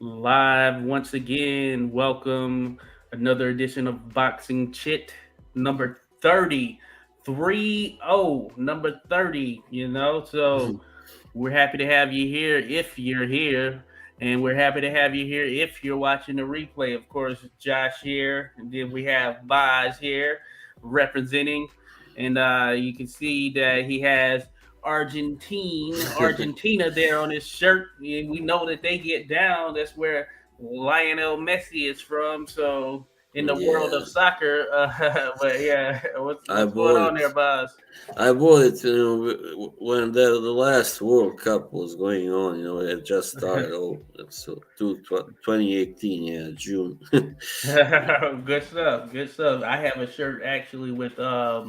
Live once again. Welcome another edition of Boxing Chit number 30. 30, number 30, So we're happy to have you here if you're here. And we're happy to have you here if you're watching the replay. Of course, Josh here. And then we have Boz here representing. And you can see that he has Argentina there on his shirt. And we know that they get down. That's where Lionel Messi is from. So in the world Yeah, of soccer, but yeah, I what's going bought on it. there, Boz? I bought it, when the last World Cup was going on. It just started. Oh, so 2018, yeah, June. Good stuff. Good stuff. I have a shirt actually with our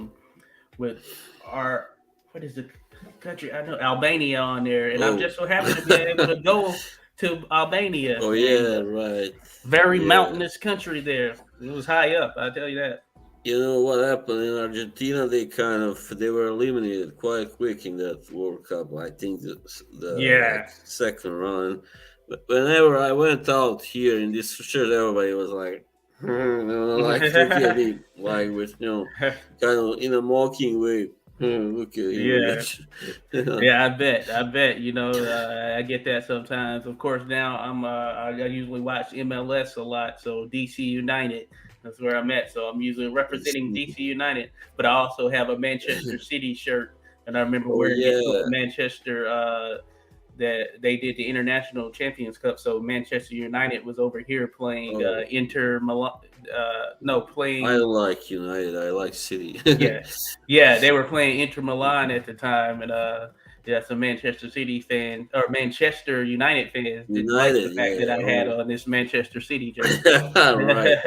what is the country? I know Albania on there, and I'm Oh, just so happy to be able to go to Albania oh and yeah, right. very Yeah. mountainous country there. It was high up. I tell you that. You know what happened in Argentina? They were eliminated quite quick in that World Cup. I think the Yeah. like second round. But whenever I went out here in this shirt, everybody was like, like looking at me like with kind of in a mocking way. Look at him. Yeah. Yeah, I bet. I get that sometimes. Of course, now I usually watch MLS a lot, so DC United. That's where I'm at. So I'm usually representing DC United, but I also have a Manchester City shirt, and I remember Oh wearing it to yeah. a Manchester that they did the International Champions Cup. So Manchester United was over here playing Oh, Inter Milan. No, I playing don't like United. I like City. yeah, yeah, they were playing Inter Milan at the time, and yeah, some Manchester City fans or Manchester United fans didn't like the United, fact that yeah. I had Oh, on this Manchester City jersey. right.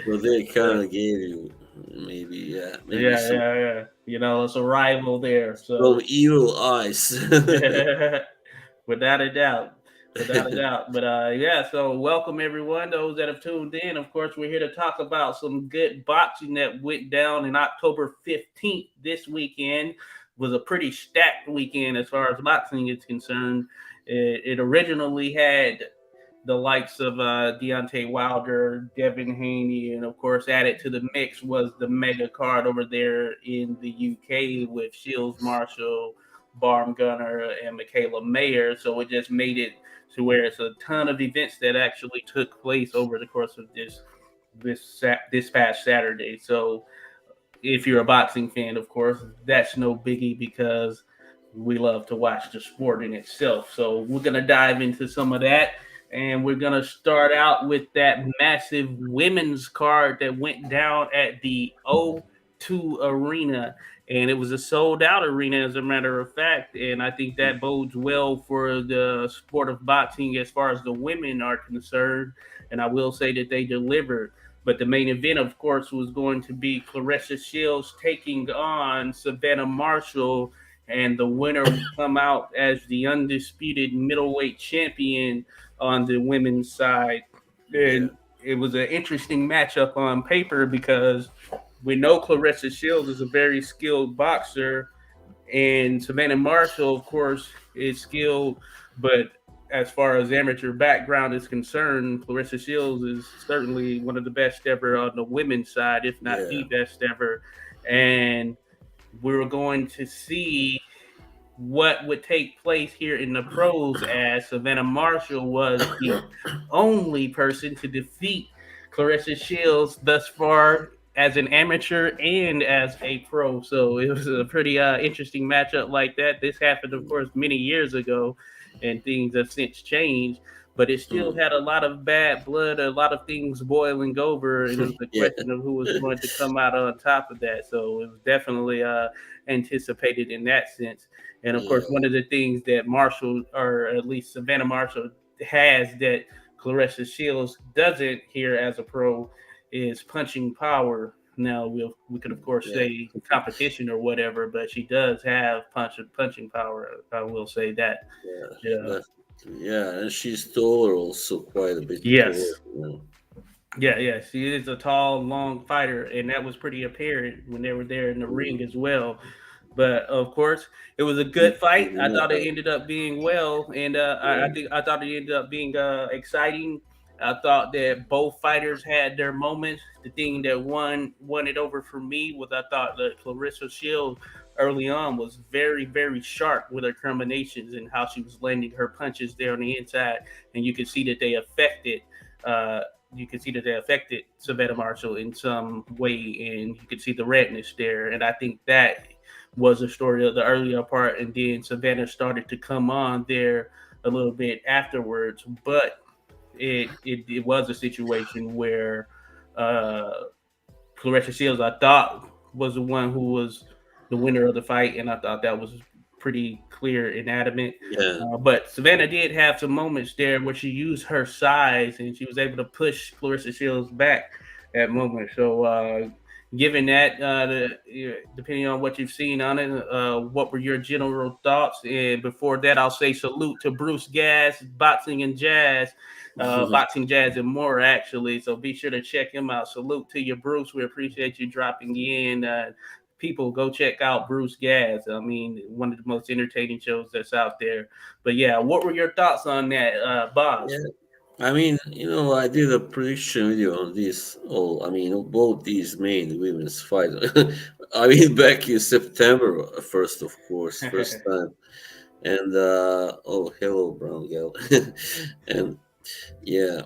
So they kind So of gave you maybe yeah, yeah, yeah. It's a rival there. some So evil eyes. without a doubt. Without a doubt. But yeah, so welcome everyone, those that have tuned in. Of course, we're here to talk about some good boxing that went down in October 15th this weekend. Was a pretty stacked weekend as far as boxing is concerned. It originally had the likes of Deontay Wilder, Devin Haney, and of course, added to the mix was the mega card over there in the UK with Shields Marshall, Baumgarner, and Michaela Mayer. So it just made it to where it's a ton of events that actually took place over the course of this past Saturday. So if you're a boxing fan, of course, that's no biggie because we love to watch the sport in itself. So we're gonna dive into some of that. And we're going to start out with that massive women's card that went down at the O2 Arena. And it was a sold out arena, as a matter of fact. And I think that bodes well for the sport of boxing as far as the women are concerned. And I will say that they delivered. But the main event, of course, was going to be Claressa Shields taking on Savannah Marshall. And the winner would come out as the undisputed middleweight champion on the women's side. Yeah, And it was an interesting matchup on paper because we know Claressa Shields is a very skilled boxer, and Savannah Marshall, of course, is skilled, but as far as amateur background is concerned, Claressa Shields is certainly one of the best ever on the women's side, if not yeah, the best ever. And we're going to see what would take place here in the pros as Savannah Marshall was the only person to defeat Claressa Shields thus far as an amateur and as a pro. So it was a pretty interesting matchup like that. This happened, of course, many years ago, and things have since changed. But it still mm, had a lot of bad blood, a lot of things boiling over, and it was a yeah, question of who was going to come out on top of that. So it was definitely anticipated in that sense. And of course, yeah, one of the things that Marshall, or at least Savannah Marshall, has that Claressa Shields doesn't here as a pro is punching power. Now we could of course yeah, say competition or whatever, but she does have punching power. I will say that. yeah. Yeah. That, yeah, and she's taller, also quite a bit taller. Yes. Yeah, yeah. She is a tall, long fighter, and that was pretty apparent when they were there in the ring Mm, as well. But of course, it was a good fight. I thought it ended up being well, and I thought it ended up being exciting. I thought that both fighters had their moments. The thing that won it over for me was I thought that Claressa Shields early on was very sharp with her combinations and how she was landing her punches there on the inside, and you could see that they affected. Uh, you could see that they affected Savannah Marshall in some way, and you could see the redness there. And I think that was the story of the earlier part, and then Savannah started to come on there a little bit afterwards. But it was a situation where uh, Claressa Shields, I thought, was the one who was the winner of the fight, and I thought that was pretty clear and adamant. Yeah. But Savannah did have some moments there where she used her size and she was able to push Claressa Shields back at moments. So, given that, depending on what you've seen on it, what were your general thoughts? And before that, I'll say salute to Bruce Gas, Boxing and Jazz. Boxing Jazz and more actually. So be sure to check him out. Salute to you, Bruce. We appreciate you dropping in. People go check out Bruce Gas. I mean, one of the most entertaining shows that's out there. But yeah, what were your thoughts on that, Boz? Yeah. I mean, I did a prediction video on this. Both these main women's fights. I mean, back in September, first, of course, first time. And hello, brown gal. And yeah,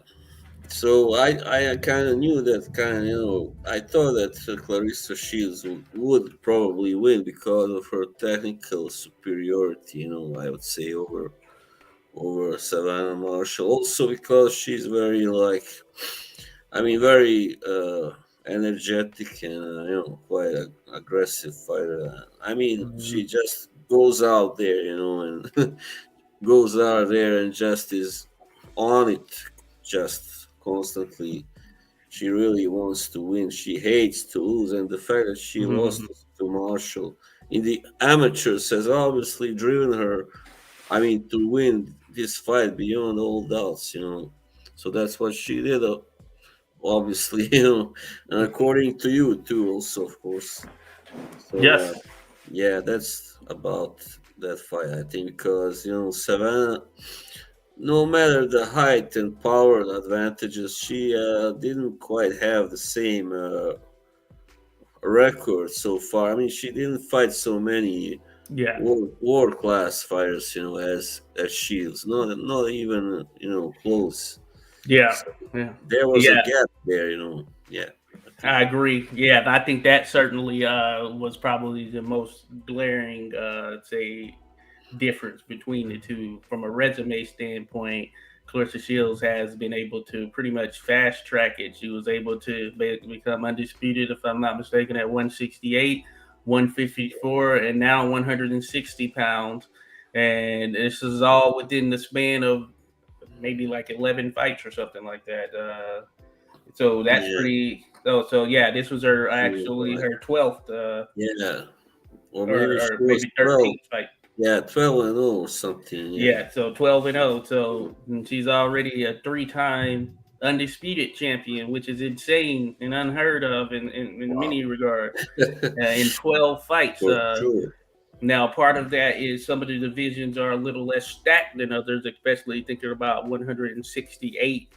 so I kind of knew that I thought that Clarissa Shields would probably win because of her technical superiority. I would say over Savannah Marshall. Also because she's very very energetic and quite aggressive fighter. I mean, she just goes out there, and goes out there and just is on it, just constantly. She really wants to win. She hates to lose, and the fact that she lost to Marshall in the amateurs has obviously driven her. I mean, to win this fight beyond all doubts. So that's what she did, obviously, and according to you too, also, of course. So, Yes. yeah, that's about that fight, I think, because, Savannah, no matter the height and power advantages, she didn't quite have the same record so far. I mean, she didn't fight so many Yeah. world class fighters, as Shields. Not even close. Yeah. So Yeah. there was a Yeah. gap there. Yeah, I think. I agree. Yeah, I think that certainly was probably the most glaring, say, difference between the two. From a resume standpoint, Clarissa Shields has been able to pretty much fast track it. She was able to become undisputed, if I'm not mistaken, at 168, 154, and now 160 pounds. And this is all within the span of maybe like 11 fights or something like that. So that's Yeah, pretty. So yeah, this was her she was actually like, her 12th yeah, or maybe she or was maybe 12. 13th fight. Yeah, 12-0 or something. Yeah. Yeah, so 12-0. So she's already a three-time undisputed champion, which is insane and unheard of in Wow. many regards. In 12 fights. For sure. Now, part of that is some of the divisions are a little less stacked than others, especially thinking about 168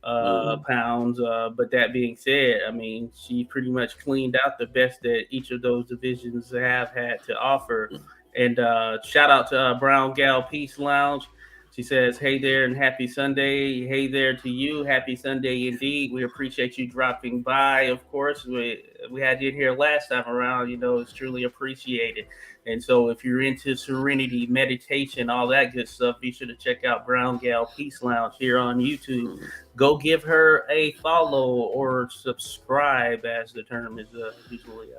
Mhm. pounds. But that being said, I mean, she pretty much cleaned out the best that each of those divisions have had to offer. And shout out to Brown Gal Peace Lounge. She says, "Hey there and happy Sunday. Hey there to you. Happy Sunday indeed. We appreciate you dropping by. Of course, we had you in here last time around. It's truly appreciated. And so, if you're into serenity, meditation, all that good stuff, be sure to check out Brown Gal Peace Lounge here on YouTube. Mhm. Go give her a follow or subscribe, as the term is usually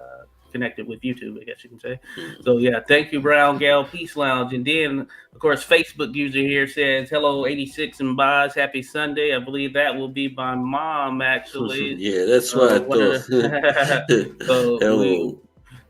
connected with YouTube, I guess you can say. Mhm. So yeah, thank you, Brown Gal Peace Lounge. And then, of course, Facebook user here says, "Hello, 86 and Boz. Happy Sunday." I believe that will be my mom, actually. Yeah, that's what I One of thought. the so we Hello,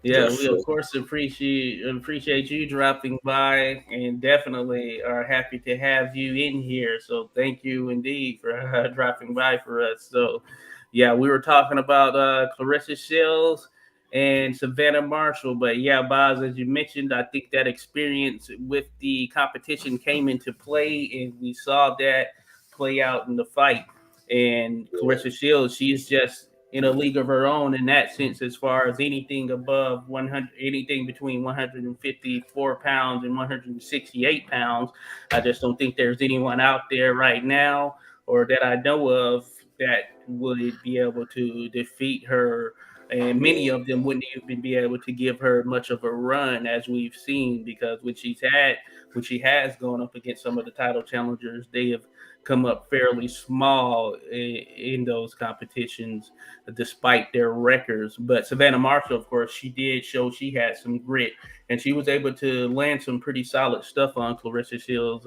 yeah, we Joshua. of course appreciate you dropping by, and definitely are happy to have you in here. So thank you indeed for dropping by for us. So yeah, we were talking about Clarissa Shields and Savannah Marshall. But yeah, Boz, as you mentioned, I think that experience with the competition came into play, and we saw that play out in the fight. And Claressa Shields, she's just in a league of her own in that sense, as far as anything above 100, anything between 154 pounds and 168 pounds. I just don't think there's anyone out there right now or that I know of that would be able to defeat her, and many of them wouldn't even be able to give her much of a run as we've seen, because when she has gone up against some of the title challengers, they have come up fairly small in those competitions despite their records. But Savannah Marshall, of course, she did show she had some grit, and she was able to land some pretty solid stuff on Claressa Shields.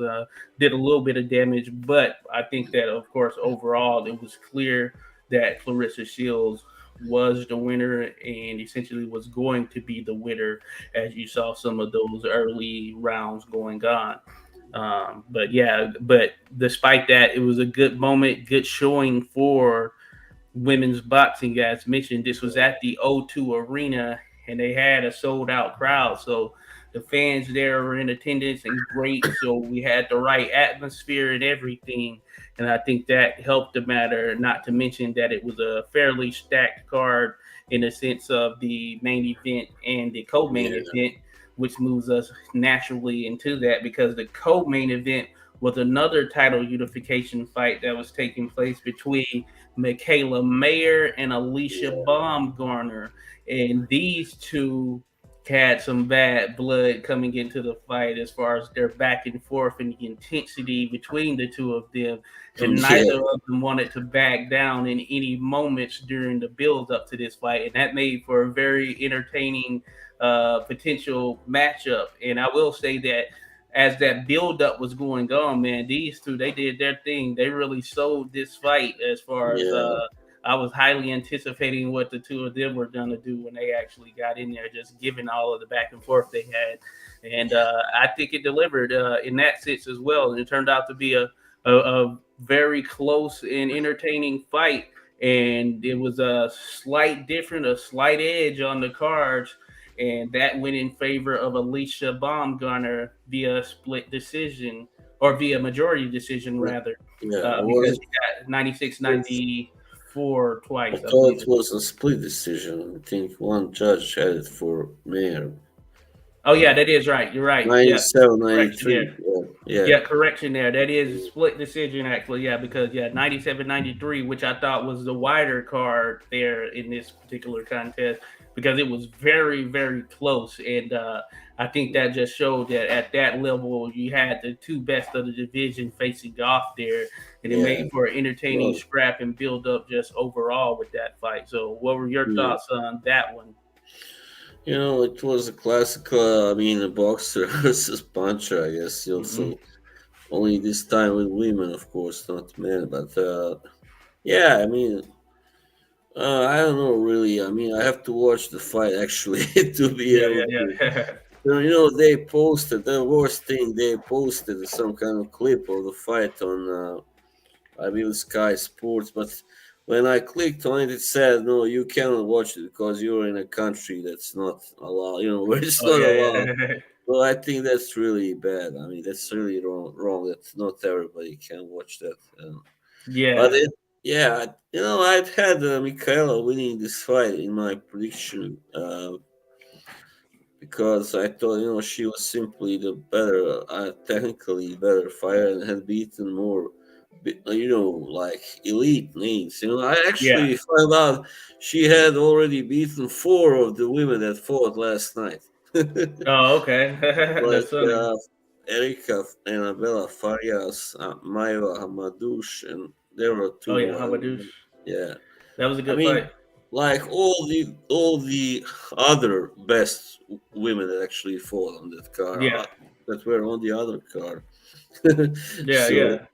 Did a little bit of damage, but I think that, of course, overall it was clear that Claressa Shields was the winner and essentially was going to be the winner, as you saw some of those early rounds going on. But yeah, but despite that, it was a good moment, good showing for women's boxing. As mentioned, this was at the O2 Arena, and they had a sold out crowd. So the fans there were in attendance and great. So we had the right atmosphere and everything. And I think that helped the matter, not to mention that it was a fairly stacked card in the sense of the main event and the co main Yeah, event, which moves us naturally into that, because the co main event was another title unification fight that was taking place between Michaela Mayer and Alycia yeah, Baumgardner. And these two had some bad blood coming into the fight as far as their back and forth and the intensity between the two of them. And yeah, neither of them wanted to back down in any moments during the build up to this fight. And that made for a very entertaining potential matchup. And I will say that as that build up was going on, man, these two, they did their thing. They really sold this fight as far as yeah, I was highly anticipating what the two of them were going to do when they actually got in there, just given all of the back and forth they had. And I think it delivered in that sense as well. And it turned out to be a very close and entertaining fight. And it was a a slight edge on the cards, and that went in favor of Alycia Baumgarner via split decision, or via majority decision rather, yeah. because Was she got 96-94 I twice, I thought believe. it was a split decision. I think one judge had it for Mayor. Oh yeah, Uh, that is right. You're right. Yeah, 97, correction there. 93. Yeah, yeah, Yeah, correction there. That is a split decision actually. Yeah, because yeah, 97-93, which I thought was the wider card there in this particular contest, because it was very, very close. And I think that just showed that at that level you had the two best of the division facing off there, and it yeah. made for an entertaining Well, scrap and build up just overall with that fight. So what were your yeah. thoughts on that one? It was a classic. I mean, a boxer versus puncher. I guess Mm-hmm. also only this time with women, of course, not men. But yeah, I mean, I don't know really. I mean, I have to watch the fight actually to be Yeah, able yeah, to. yeah. They posted the worst thing. They posted some kind of clip of the fight on, I believe, Sky Sports. But when I clicked on it, it said, "No, you cannot watch it because you're in a country that's not allowed. Where it's Oh not yeah, allowed." yeah. Well, I think that's really bad. I mean, that's really wrong. Wrong that not everybody can watch that. But Yeah. yeah, I'd had Michaela winning this fight in my prediction. Because I thought she was simply the better, technically better fighter and had beaten more, like elite names. I Yeah. actually found out she had already beaten four of the women that fought last night, Oh, okay. like That's funny. Erika Annabella Farias, Maiva Hamadouche, and there were Oh two yeah, more. how about this? Yeah, That was a I good mean, fight. like all the other best women that actually fought on that car, Yeah. that were on the other car. Yeah, So yeah.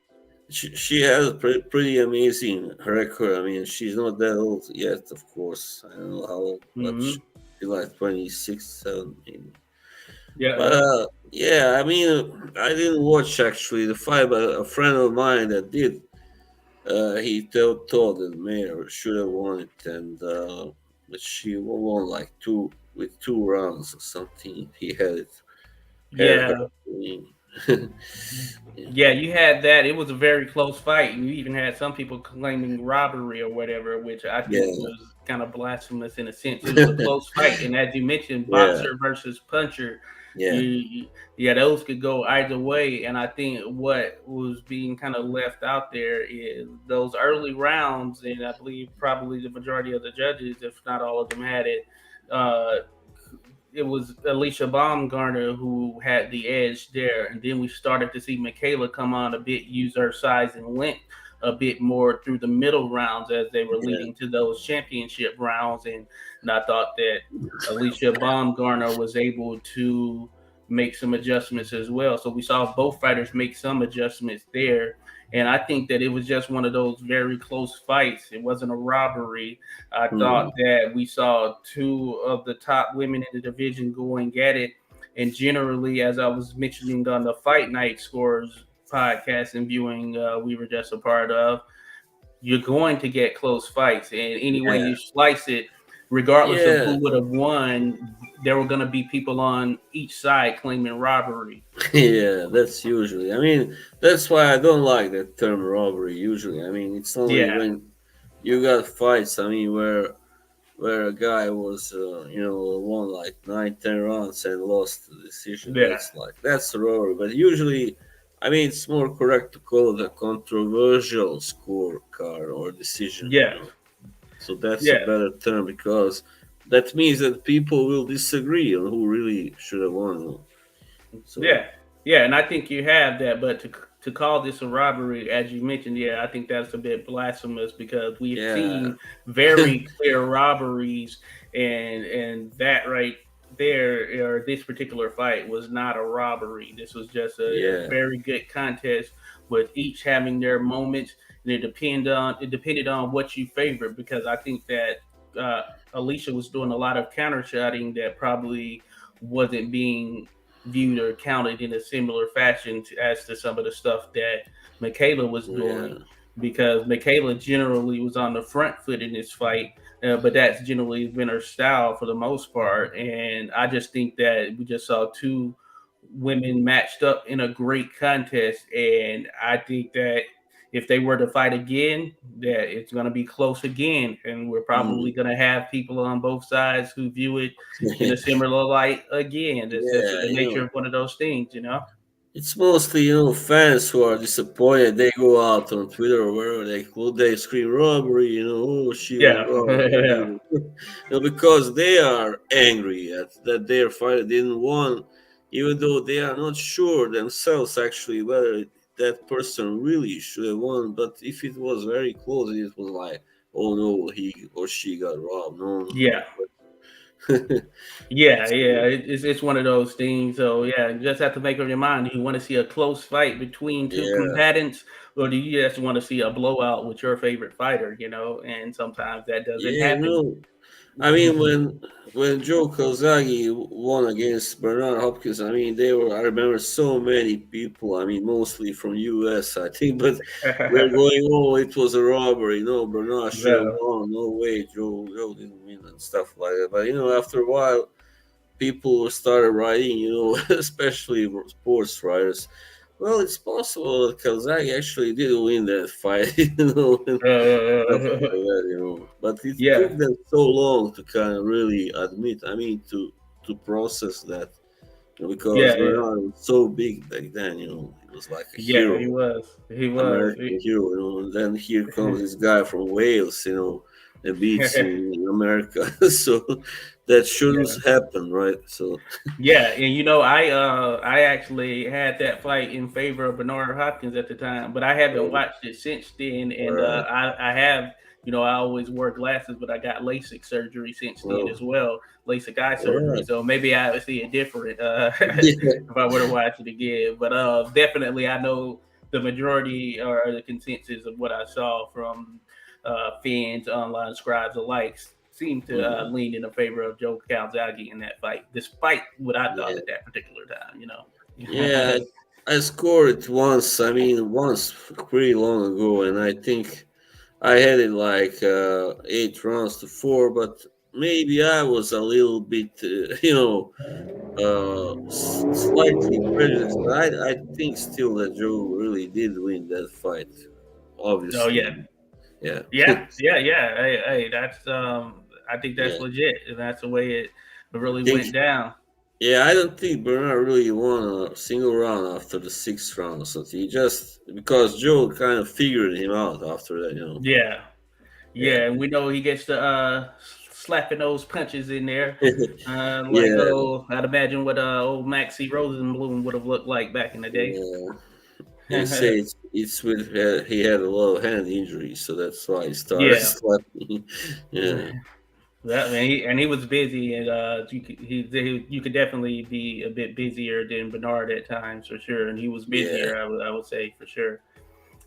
she has a pretty amazing record. I mean, she's not that old yet, of course. I don't know how old, but Hmm. she's like 26, 7 maybe. Yeah, But yeah. yeah, I mean, I didn't watch actually the fight, but a friend of mine that did, he thought that Mayer should have won it, and but she won like two with 2 rounds or something. He had her Yeah, winning. Yeah, yeah, you had that. It was a very close fight, and you even had some people claiming robbery or whatever, which I think yeah, was kind of blasphemous in a sense. It was a close fight, and as you mentioned, yeah, boxer versus puncher, yeah. yeah, those could go either way. And I think what was being kind of left out there is those early rounds, and I believe probably the majority of the judges, if not all of them, had it. Uh, it was Alycia Baumgardner who had the edge there, and then we started to see Michaela come on a bit, use her size and length a bit more through the middle rounds as they were Yeah. leading to those championship rounds, and I thought that Alycia Baumgardner was able to make some adjustments as well. So we saw both fighters make some adjustments there. And I think that it was just one of those very close fights. It wasn't a robbery. I thought Hmm. that we saw two of the top women in the division going at it. And generally, as I was mentioning on the Fight Night Scores podcast and viewing we were just a part of, you're going to get close fights. And any way Yeah, you slice it, regardless of yeah, who would have won, there were going to be people on each side claiming robbery. yeah. That's usually. I mean, that's why I don't like that term robbery. Usually, I mean, it's only Yeah, when you got fights. I mean, where a guy was, won like 9, 10 rounds and lost the decision. yeah, That's a robbery. But usually, I mean, it's more correct to call it a controversial scorecard or decision. yeah, So that's a yeah. better term because that means that people will disagree on who really should have won. So Yeah, yeah, and I think you have that. But to call this a robbery, as you mentioned, yeah, I think that's a bit blasphemous because we've yeah, seen very clear robberies, and that right there or this particular fight was not a robbery. This was just a yeah, very good contest with each having their moments, and it depended on what you favored because I think that uh, Alicia was doing a lot of counter shotting that probably wasn't being viewed or counted in a similar fashion as to some of the stuff that Michaela was yeah, doing because Michaela generally was on the front foot in this fight, but that's generally been her style for the most part. And I just think that we just saw two women matched up in a great contest, and I think that if they were to fight again, that it's going to be close again, and we're probably mm, going to have people on both sides who view it in a similar light again. That's just yeah. the nature of one of those things, you know. It's mostly fans who are disappointed. They go out on Twitter or wherever they scream robbery. Oh, she was Yeah, robbed. Because they are angry at that their fighter didn't won, even though they are not sure themselves actually whether that person really should have won. But if it was very close, it was like, oh no, he or she got robbed. No, no, yeah. no. Yeah, So, yeah, it's one of those things. So yeah, you just have to make up your mind. Do you want to see a close fight between two yeah, combatants, or do you just want to see a blowout with your favorite fighter? And sometimes that doesn't yeah, happen. I mean, when Joe Calzaghe won against Bernard Hopkins, I mean, I remember so many people. I mean, mostly from U.S. I think, but we're going, oh, it was a robbery. No, Bernard should have No, won. No way, Joe didn't win and stuff like that. But after a while, people started writing. Especially sports writers. Well, it's possible that Calzaghe actually did win that fight. And stuff like that. But it yeah, took them so long to kind of really admit. I mean, to process that, because yeah, yeah, Bernard was so big back then. He was like a yeah. He hero, was, he was. American hero. And then here comes this guy from Wales. And beats him in America. So that shouldn't Yeah. happen, right? So Yeah, and I actually had that fight in favor of Bernard Hopkins at the time, but I haven't all watched it since then. And right, I have, I always wore glasses, but I got LASIK surgery since then well, as well, LASIK eye all surgery. right, So maybe I would see it different yeah, if I were to watch it again. But definitely, I know the majority or the consensus of what I saw from fans, online scribes alike seemed to mhm, lean in the favor of Joe Calzaghe in that fight, despite what I thought yeah. at that particular time. Yeah, I scored it once. I mean, once pretty long ago, and I think I had it like 8 rounds to 4. But maybe I was a little bit, slightly prejudiced, but I think still that Joe really did win that fight. Oh yeah, Obviously, yeah, yeah. Hey, that's I think that's yeah. legit, and that's the way it I really think, went down. yeah, I don't think Bernard really won a single round after the sixth round or something. He just because Joe kind of figured him out after that. Yeah, Yeah, yeah, and we know he gets to slapping those punches in there. Like yeah, I'd imagine what old Maxie Rosenblum would have looked like back in the day. yeah. They say it's with he had a lot of hand injuries, so that's why he started Yeah, slapping. Yeah, that man, he was busy, and you could definitely be a bit busier than Bernard at times for sure, and he was yeah, busier. I would say for sure.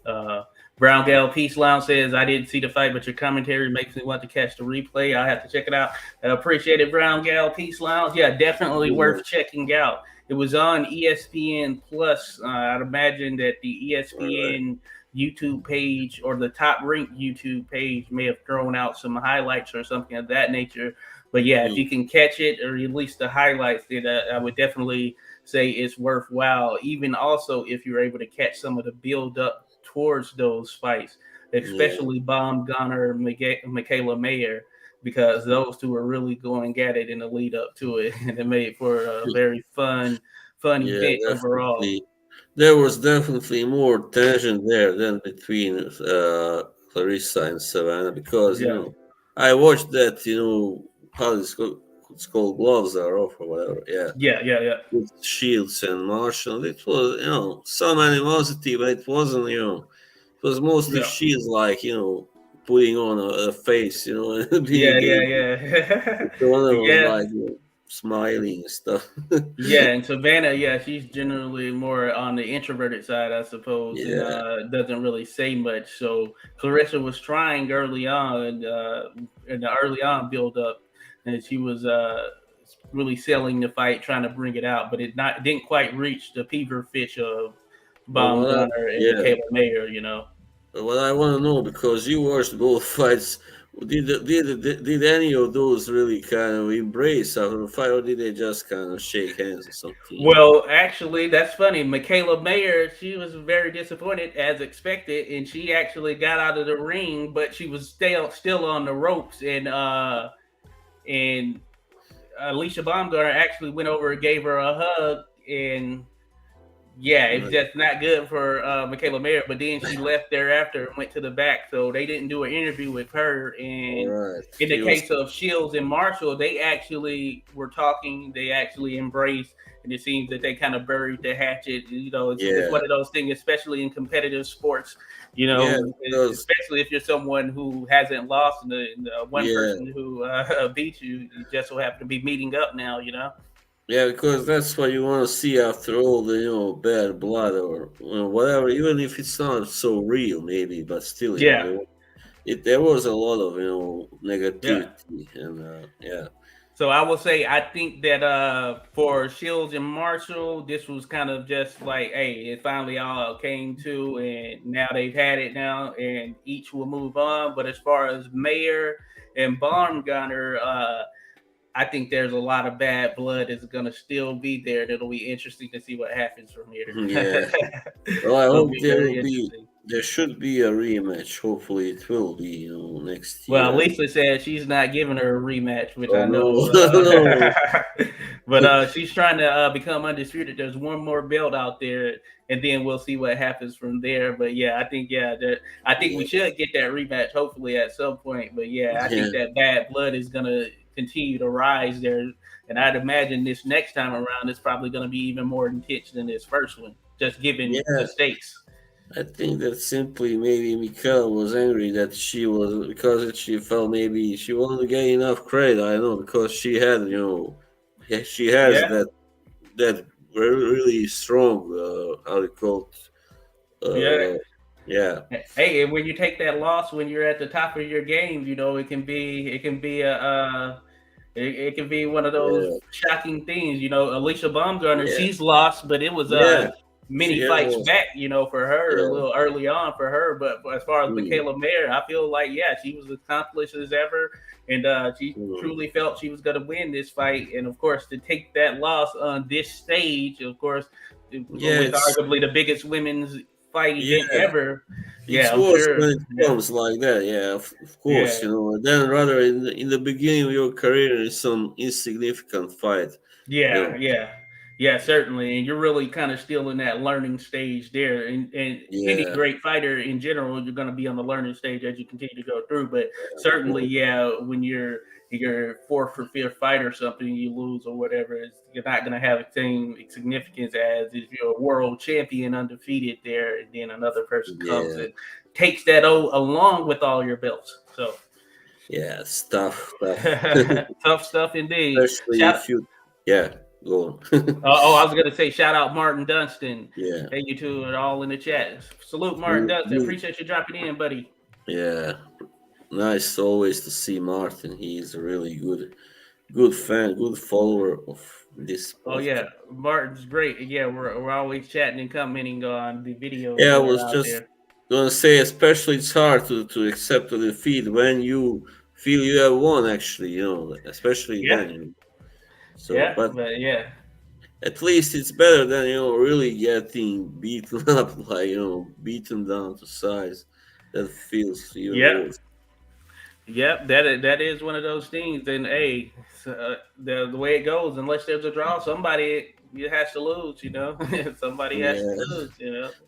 Uh, Brown Gal Peace Lounge says, I didn't see the fight, but your commentary makes me want to catch the replay. I have to check it out. I appreciate it, Brown Gal Peace Lounge. Yeah, definitely yeah. worth checking out. It was on ESPN Plus. I'd imagine that the All right. ESPN YouTube page or the top ranked YouTube page may have thrown out some highlights or something of that nature. But yeah, if Mm, you can catch it or at least the highlights, then I would definitely say it's worthwhile. Even also if you're able to catch some of the build up towards those fights, yeah, especially Baumgarner and Michaela Mayer, because those two are really going at it in the lead up to it, and it made for a very fun yeah. event overall. Definitely, there was definitely more tension there than between Clarissa and Savannah because Yeah, I watched that. How it's called gloves are off or whatever. Yeah, yeah. with Shields and Marshall. It was some animosity, but it wasn't. It was mostly Yeah. Shields like putting on a face, and being Yeah, gay. yeah. The one that was Yeah. like smiling and stuff. Yeah, and Savannah, yeah, she's generally more on the introverted side, I suppose, and Yeah, doesn't really say much. So Clarissa was trying early on, in the early on build up, and she was really selling the fight, trying to bring it out, but it didn't quite reach the fever pitch of but Baumgarner and yeah, Michaela Mayer. but what I want to know because you watched both fights, did any of those really kind of embrace after the fight, or did they just kind of shake hands or something? Well, actually, that's funny. Michaela Mayer, she was very disappointed as expected, and she actually got out of the ring, but she was still on the ropes, and Alycia Baumgardner actually went over and gave her a hug, and yeah, it's Right. just not good for Michaela Mayer. But then she left thereafter and went to the back, so they didn't do an interview with her. All And right. in the He was. case of Shields and Marshall, they actually were talking. They actually embraced, and it seems that they kind of buried the hatchet. It's Yeah. one of those things, especially in competitive sports. Yeah. Because. Especially if you're someone who hasn't lost, and the one Yeah. person who beat you, you just so happen to be meeting up now. Yeah, because that's what you want to see after all the bad blood or whatever, even if it's not so real, maybe, but still, Yeah, there was a lot of yeah. negativity, and yeah, So I will say I think that for Shields and Marshall, this was kind of just like, hey, it finally all came to, and now they've had it now, and each will move on. But as far as Mayer and Baumgartner, I think there's a lot of bad blood that's going to still be there. And it'll be interesting to see what happens from here. yeah. Well, I It'll hope be very interesting. there should be a rematch. Hopefully, it will be next Well, year. Lisa said she's not giving her a rematch, which Oh I no, know. no. But she's trying to become undisputed. There's one more belt out there, and then we'll see what happens from there. But yeah, I think we Yeah, should get that rematch hopefully at some point. But yeah, I yeah, think that bad blood is gonna continue to rise there, and I'd imagine this next time around it's probably gonna be even more intense than this first one, just given yeah. the stakes. I think that simply maybe Mikaela was angry that she was because she felt maybe she wasn't getting enough credit. I don't know because she had yeah, she has Yeah, that really strong how do you call it yeah. yeah, Hey, and when you take that loss when you're at the top of your game, it can be it can be one of those yeah, shocking things. Alicia Baumgartner, yeah, she's lost, but it was yeah, many fights was, back, for her a yeah. little early on for her. But as far as Mm, Mikaela Mayer, I feel like she was as accomplished as ever, and she mm. truly felt she was going to win this fight. And of course, to take that loss on this stage, of course, Yeah, with arguably the biggest women's fight event yeah. ever. It's Yeah, I'm worse sure. when it Yeah, comes like that. Yeah, of yeah. course, And then rather in the beginning of your career in some insignificant fight, you Yeah, know. yeah, yeah, certainly. And you're really kind of still in that learning stage there. And any Yeah, great fighter in general, you're going to be on the learning stage as you continue to go through. But of certainly, course. yeah, when you're your fourth or fifth fight or something, you lose or whatever, you're not going to have the same significance as if you're a world champion undefeated there, and then another person comes Yeah, and takes that along with all your belts. So yeah, stuff, tough. tough stuff indeed. Especially Shout if you, yeah, go on. I was gonna say shout out Martin Dunstan. Yeah, Hey, you two are all in the chat. Salute Martin good, Dunstan. good. Appreciate you dropping in, buddy. Yeah, nice always to see Martin. He is a really good fan, good follower of this Oh yeah, podcast. Martin's great. Yeah, we're always chatting and commenting on the videos Yeah, I that are was out just there. gonna say, especially it's hard to accept a defeat when you feel you have won. Actually, especially Yeah, then. So, yeah, but but yeah, at least it's better than really getting beaten up, like beaten down to size. That feels even yep, worse. yep. That is one of those things. And hey, the way it goes, unless there's a draw, somebody has to lose. Somebody has to Yeah, lose.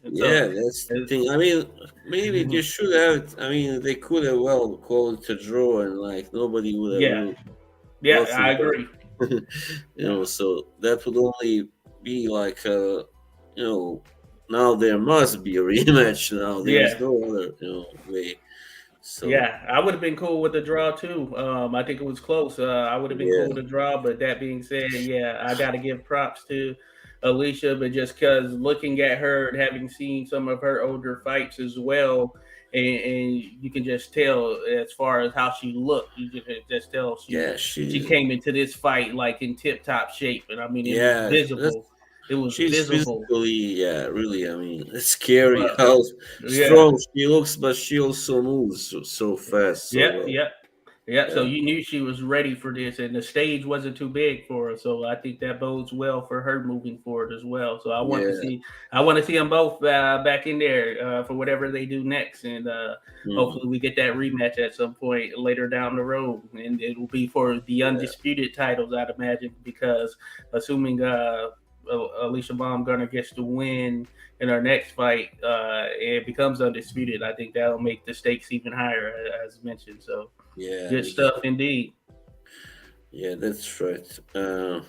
And so yeah, that's the it's, thing. I mean, maybe they should have. I mean, they could have well called it a draw, and like nobody would have yeah, yeah. I nothing agree. done. So that would only be like now there must be a rematch. Now there is Yeah. no other way. So Yeah, I would have been cool with the draw too. I think it was close. I would have been cool yeah, with the draw, but that being said, yeah, I got to give props to Alicia, but just because looking at her and having seen some of her older fights as well, and you can just tell as far as how she looked, you just tell yeah, she came into this fight like in tip top shape, and I mean it was yeah. visible. It was She's visible. physically, yeah, really. I mean, it's scary Well, how yeah, strong she looks, but she also moves so fast, so yeah, well. yeah. Yeah, so Yeah, you knew she was ready for this, and the stage wasn't too big for her. So I think that bodes well for her moving forward as well. So yeah. I want to see them both back in there for whatever they do next, and Mm, hopefully we get that rematch at some point later down the road, and it will be for the yeah, undisputed titles, I'd imagine, because assuming Alycia Baumgarner gets to win in our next fight and becomes undisputed, I think that'll make the stakes even higher, as mentioned. So. yeah, Good stuff indeed. yeah. That's right.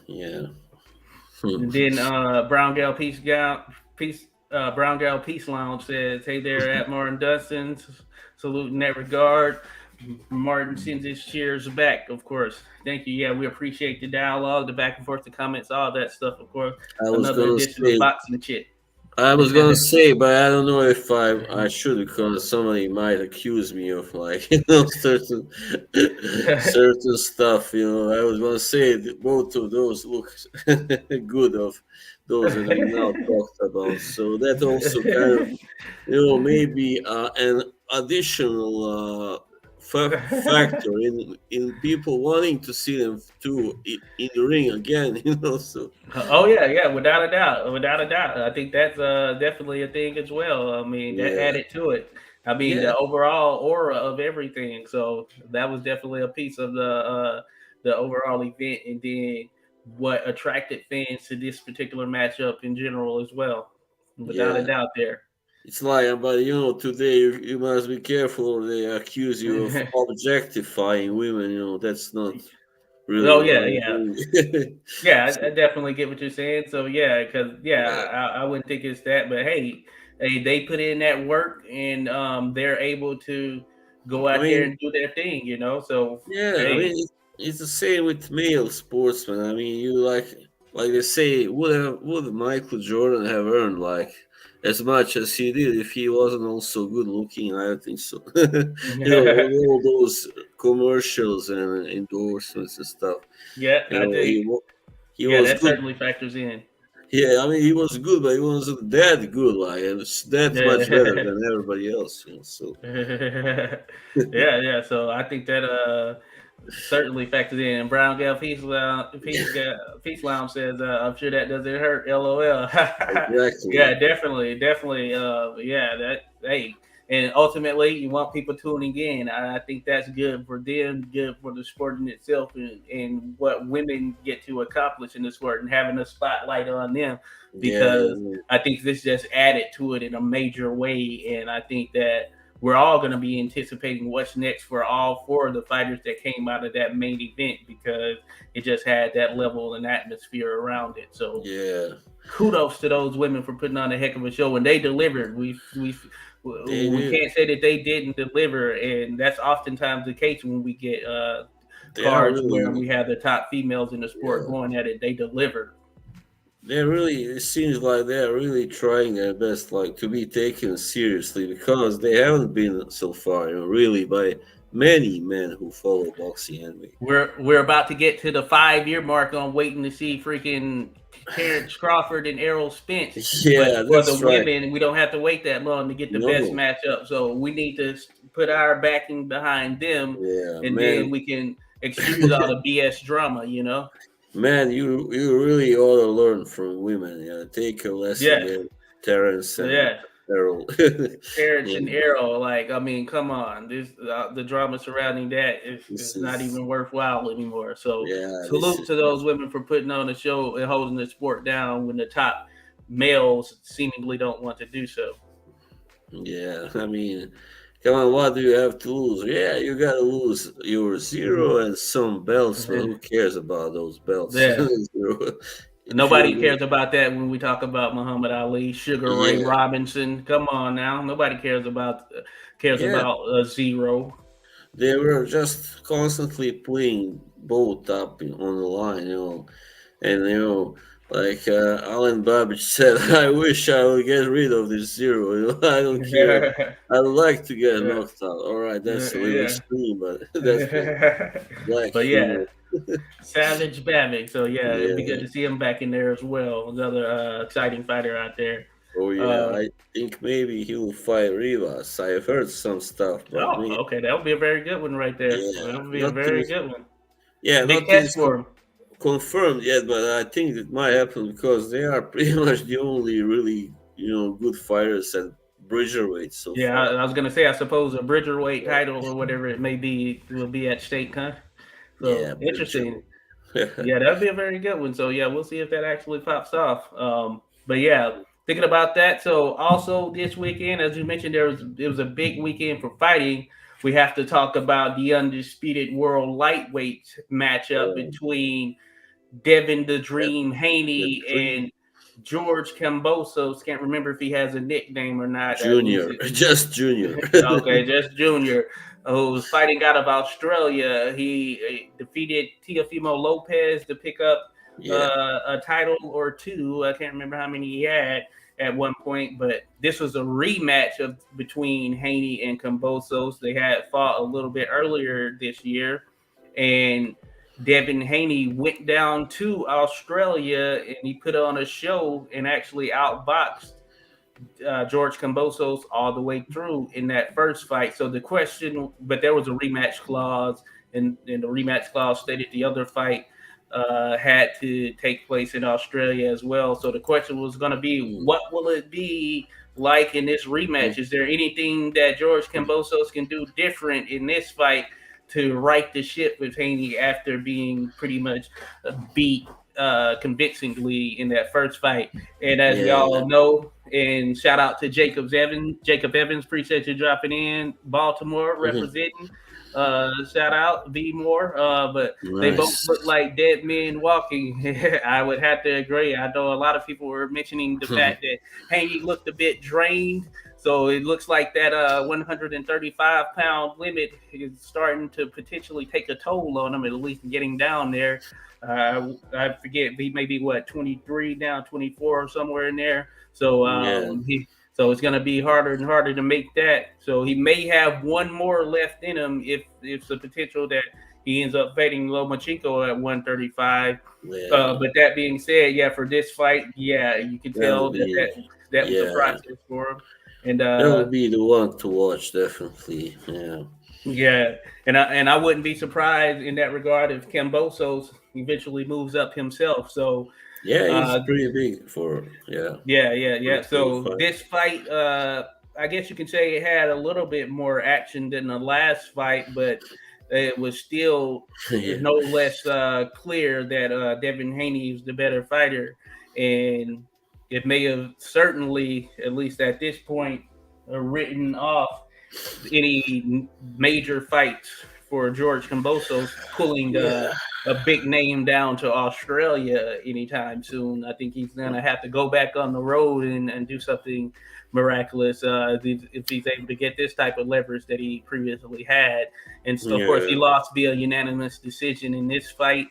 Yeah. And then Brown Gal Peace Lounge says, "Hey there, at Martin Dustin, salute in that regard." Martin sends his cheers back, of course. Thank you. Yeah, we appreciate the dialogue, the back and forth, the comments, all that stuff. Of course, I was another gonna edition of say, Boxing Chit. I was gonna say, but I don't know if I should because somebody might accuse me of like certain stuff. I was gonna say that both of those look good of those that we now talked about. So that also kind of maybe an additional factor in people wanting to see them too in the ring again. So Oh yeah, yeah, without a doubt, without a doubt. I think that's definitely a thing as well. I mean, that yeah, added to it. I mean, yeah, the overall aura of everything. So that was definitely a piece of the overall event, and then what attracted fans to this particular matchup in general as well. Without a yeah. doubt, there. It's like, but today you must be careful, or they accuse you of objectifying women. That's not really Oh what yeah, I'm yeah. doing. Yeah, So, I definitely get what you're saying. So yeah, because yeah, I wouldn't think it's that, but hey, they put in that work, and they're able to go I out there mean, and do their thing, So yeah, I hey, mean, it's the same with male sportsmen. I mean, you like they say, would Michael Jordan have earned like as much as he did if he wasn't also good looking? I don't think so. All those commercials and endorsements and stuff. yeah, I think He yeah, was that good. certainly factors in. Yeah, I mean, he was good, but he wasn't that good. Like, and it's that much better Yeah. than everybody else. So Yeah. So I think that certainly factors in. Brown Gal Peace Lounge says, I'm sure that doesn't hurt. LOL. exactly. Yeah, definitely. Yeah, that hey. And ultimately, you want people tuning in. I think that's good for them, good for the sport in itself, and what women get to accomplish in the sport, and having a spotlight on them. Yeah, Because I think this just added to it in a major way, and I think that we're all going to be anticipating what's next for all four of the fighters that came out of that main event, because it just had that level and atmosphere around it. So yeah, kudos to those women for putting on a heck of a show, and they delivered. they We do. can't say that they didn't deliver, and that's oftentimes the case when we get They are cards where really, we have the top females in the sport yeah. going at it. They delivered. They're really. It seems like they're really trying their best, like to be taken seriously, because they haven't been so far, really, by many men who follow boxing anyway. We're about to get to the 5 year mark on waiting to see freaking Terrence Crawford and Errol Spence. But Yeah, for the that's right. women, we don't have to wait that long to get the best No, matchup. So we need to put our backing behind them, yeah, and then man. we can excuse all the BS drama. You know? Man, you really ought to learn from women. Yeah, take a lesson Yeah, there, Terrence and yeah. Errol. Terrence Yeah, and Errol, like I mean, come on, this the drama surrounding that this is not is even worthwhile anymore. So yeah, this salute is to those women for putting on a show and holding the sport down when the top males seemingly don't want to do so. yeah. I mean, come on, what do you have to lose? Yeah, you gotta lose your zero and some belts, but who cares about those belts? Yeah. Zero. If Nobody you cares about that when we talk about Muhammad Ali, Sugar Ray yeah, Robinson. Come on now, nobody cares yeah, about zero. they were just constantly putting both up on the line, and like Alan Babbage said, I wish I would get rid of this zero. I don't care. I'd like to get Yeah, knocked out. All right, that's a little yeah. extreme, but that's for black But yeah, humor. Savage Bavick. So yeah, it'd be good Yeah. to see him back in there as well. Another exciting fighter out there. Oh yeah. Uh, I think maybe he will fight Rivas. I've heard some stuff, but oh, me, okay, that would be a very good one right there. yeah, That would be a very nothing's good one. yeah, Big test nothing's for him. confirmed yet. But I think it might happen because they are pretty much the only really good fighters at Bridgerweight so Yeah, far. I was gonna say, I suppose a Bridgerweight Yeah, title or whatever it may be will be at stake, huh? yeah, So interesting. Bridgerweight. Yeah, that'd be a very good one. So yeah, we'll see if that actually pops off. But yeah, thinking about that. So also this weekend, as you mentioned, it was a big weekend for fighting. We have to talk about the undisputed world lightweight matchup um, between Devin the that, Dream the Haney dream and George Kambosos. Can't remember if he has a nickname or not. junior, just junior. Okay, just Junior, who was fighting out of Australia. He defeated Teofimo Lopez to pick up Yeah, a title or two. I can't remember how many he had at one point, but this was a rematch of between Haney and Kambosos. They had fought a little bit earlier this year, and Devin Haney went down to Australia and he put on a show and actually outboxed George Kambosos all the way through in that first fight. So the question, but there was a rematch clause, and the rematch clause stated the other fight had to take place in Australia as well. So the question was going to be, mm, what will it be like in this mm, rematch? Is there anything that George Kambosos can do different in this fight to right the ship with Haney after being pretty much beat convincingly in that first fight? And as we yeah. all know, and shout out to Jacob Evans, appreciate you dropping in. Baltimore Mhm. representing. Shout out V Moore. But they both Nice. look like dead men walking. I would have to agree. I know a lot of people were mentioning the fact that Haney looked a bit drained. So it looks like that 135-pound limit is starting to potentially take a toll on him, at least getting down there. I forget, he may be what, 23 now, 24 or somewhere in there. So Yeah. so it's going to be harder and harder to make that. So he may have one more left in him if it's the potential that he ends up fighting Lomachenko at 135. Yeah, But that being said, yeah, for this fight, yeah, you can that tell would be that was a yeah, process for him. And that would be the one to watch definitely. Yeah, yeah, and I wouldn't be surprised in that regard if Kambosos eventually moves up himself. So yeah, he's uh, pretty big for for a yeah. So 25. this fight, I guess you can say it had a little bit more action than the last fight, but it was still Yeah, no less clear that Devin Haney is the better fighter, and it may have certainly, at least at this point, written off any major fights for George Kambosos pulling yeah, a big name down to Australia anytime soon. I think he's going to have to go back on the road and do something miraculous if he's able to get this type of leverage that he previously had. And so, of course, he yeah, lost via unanimous decision in this fight.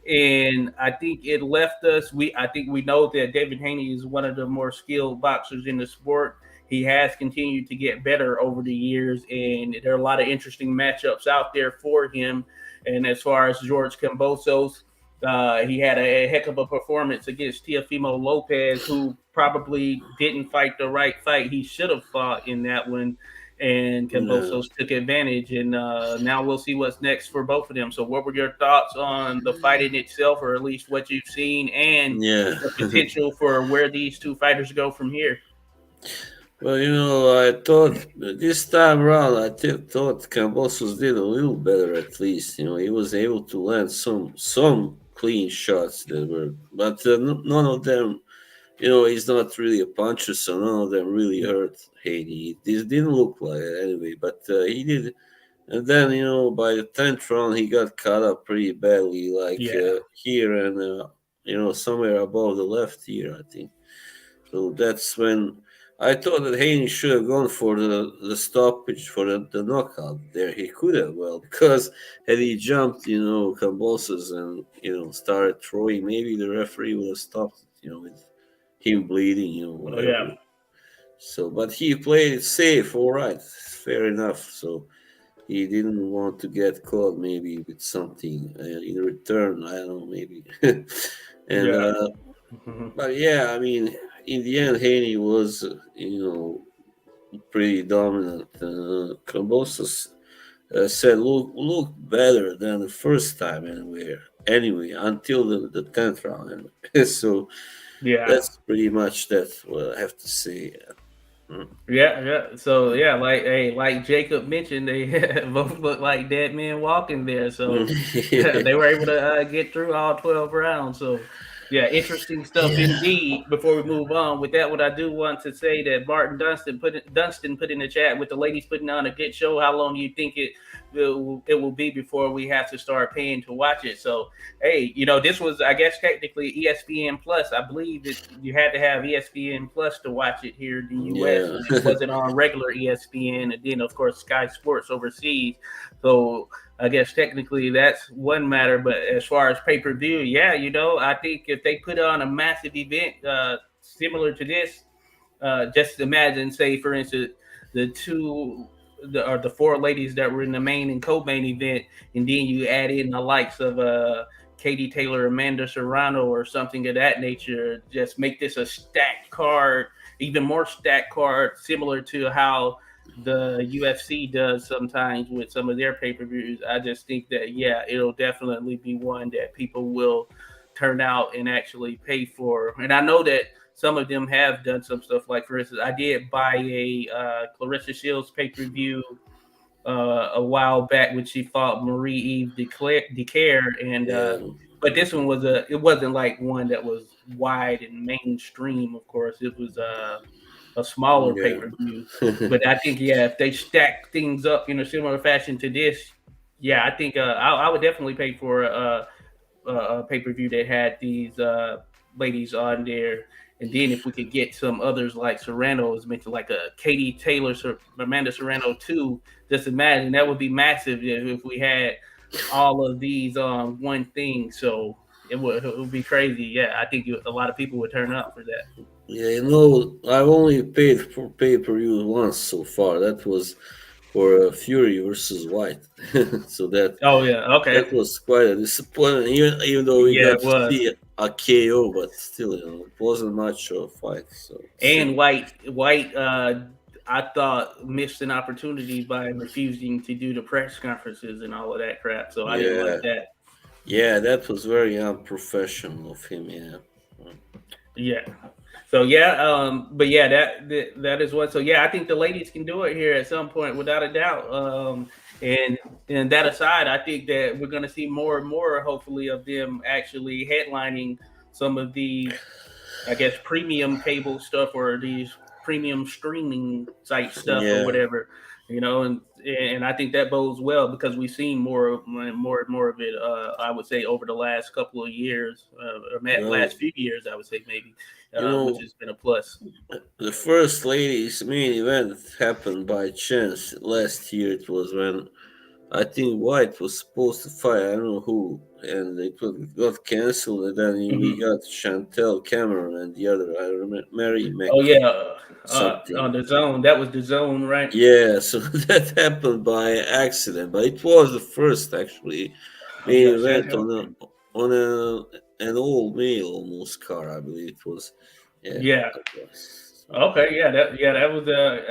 And I think it left us. I think we know that David Haney is one of the more skilled boxers in the sport. He has continued to get better over the years, and there are a lot of interesting matchups out there for him. And as far as George Kambosos, he had a heck of a performance against Teofimo Lopez, who probably didn't fight the right fight. He should have fought in that one, and yeah, Kambosos took advantage. And now we'll see what's next for both of them. So, what were your thoughts on the fight in itself, or at least what you've seen, and yeah. the potential for where these two fighters go from here? Well, I thought this time around, thought Cambosos did a little better at least. He was able to land some clean shots that were, but none of them. He's not really a puncher, so none of them really hurt Haney. This didn't look like it anyway, but he did. And then by the 10th round, he got caught up pretty badly, like Yeah. here and somewhere above the left ear, I think. So that's when I thought that Haney should have gone for the stoppage for the knockout there. He could have, well, because had he jumped, convulses and, started throwing, maybe the referee would have stopped, with him bleeding, Oh yeah. whatever. So, but he played it safe, all right, fair enough. So he didn't want to get caught maybe with something in return. I don't know, maybe. and Yeah. Mhm. But yeah, I mean, in the end, Haney was, pretty dominant. Kambosos said look better than the first time anyway, until the 10th round. Anyway. So Yeah. that's pretty much that's what I have to say. Mm. Yeah. So yeah, like Jacob mentioned, they both look like dead men walking there. So they were able to get through all 12 rounds. So yeah, interesting stuff Yeah. indeed. Before we move on with that, what I do want to say that Martin Dunstan put in the chat with the ladies putting on a good show. How long do you think it will be before we have to start paying to watch it? So hey, this was, I guess, technically ESPN Plus. I believe that you had to have ESPN Plus to watch it here in the US, Yeah. and it wasn't on regular ESPN. And then, of course, Sky Sports overseas. So I guess technically that's one matter. But as far as pay per view, yeah, I think if they put on a massive event similar to this, just imagine, say, for instance, the two or the four ladies that were in the main and co-main event, and then you add in the likes of Katie Taylor, Amanda Serrano, or something of that nature. Just make this a stacked card, even more stacked card, similar to how the UFC does sometimes with some of their pay-per-views. I just think that, yeah, it'll definitely be one that people will turn out and actually pay for. And I know that some of them have done some stuff. Like, for instance, I did buy a Claressa Shields pay-per-view a while back when she fought Marie Eve Decare, and Yeah. but this one it wasn't like one that was wide and mainstream. Of course, it was a smaller pay Yeah. per view. But I think, yeah, if they stack things up in a similar fashion to this, yeah, I think I would definitely pay for a pay per view that had these ladies on there. And then if we could get some others like Serrano was mentioned, like a Katie Taylor, Amanda Serrano too, just imagine that would be massive if we had all of these on one thing. So it would be crazy. Yeah, I think a lot of people would turn up for that. Yeah, I've only paid for pay per view once so far. That was for Fury versus White. So Oh yeah, okay. that was quite a disappointment. Even though we Yeah, got it to was. see a KO, but still, it wasn't much of a fight. So And White, I thought missed an opportunity by refusing to do the press conferences and all of that crap. So I didn't yeah, like that. yeah, that was very unprofessional of him. Yeah. Yeah. So yeah, but yeah, that is what. So yeah, I think the ladies can do it here at some point, without a doubt. And and that aside, I think that we're going to see more and more, hopefully, of them actually headlining some of these, I guess, premium cable stuff or these premium streaming site stuff or Yeah, whatever, and I think that bodes well because we've seen more of it. I would say over the last couple of years, or well, last few years, I would say maybe, you which know, has been a plus. the first ladies' main event happened by chance last year. It was when I think White was supposed to fight. I don't know who, and got canceled. And then we Mhm. got Chantel Cameron and the other. I remember Mary Mc Oh yeah, on something. the zone. That was the zone, right? Yeah, so that happened by accident, but it was the first actually Oh, you main got event Chantel. on an all male almost car. I believe it was. Yeah, Yeah. it was. Okay, that was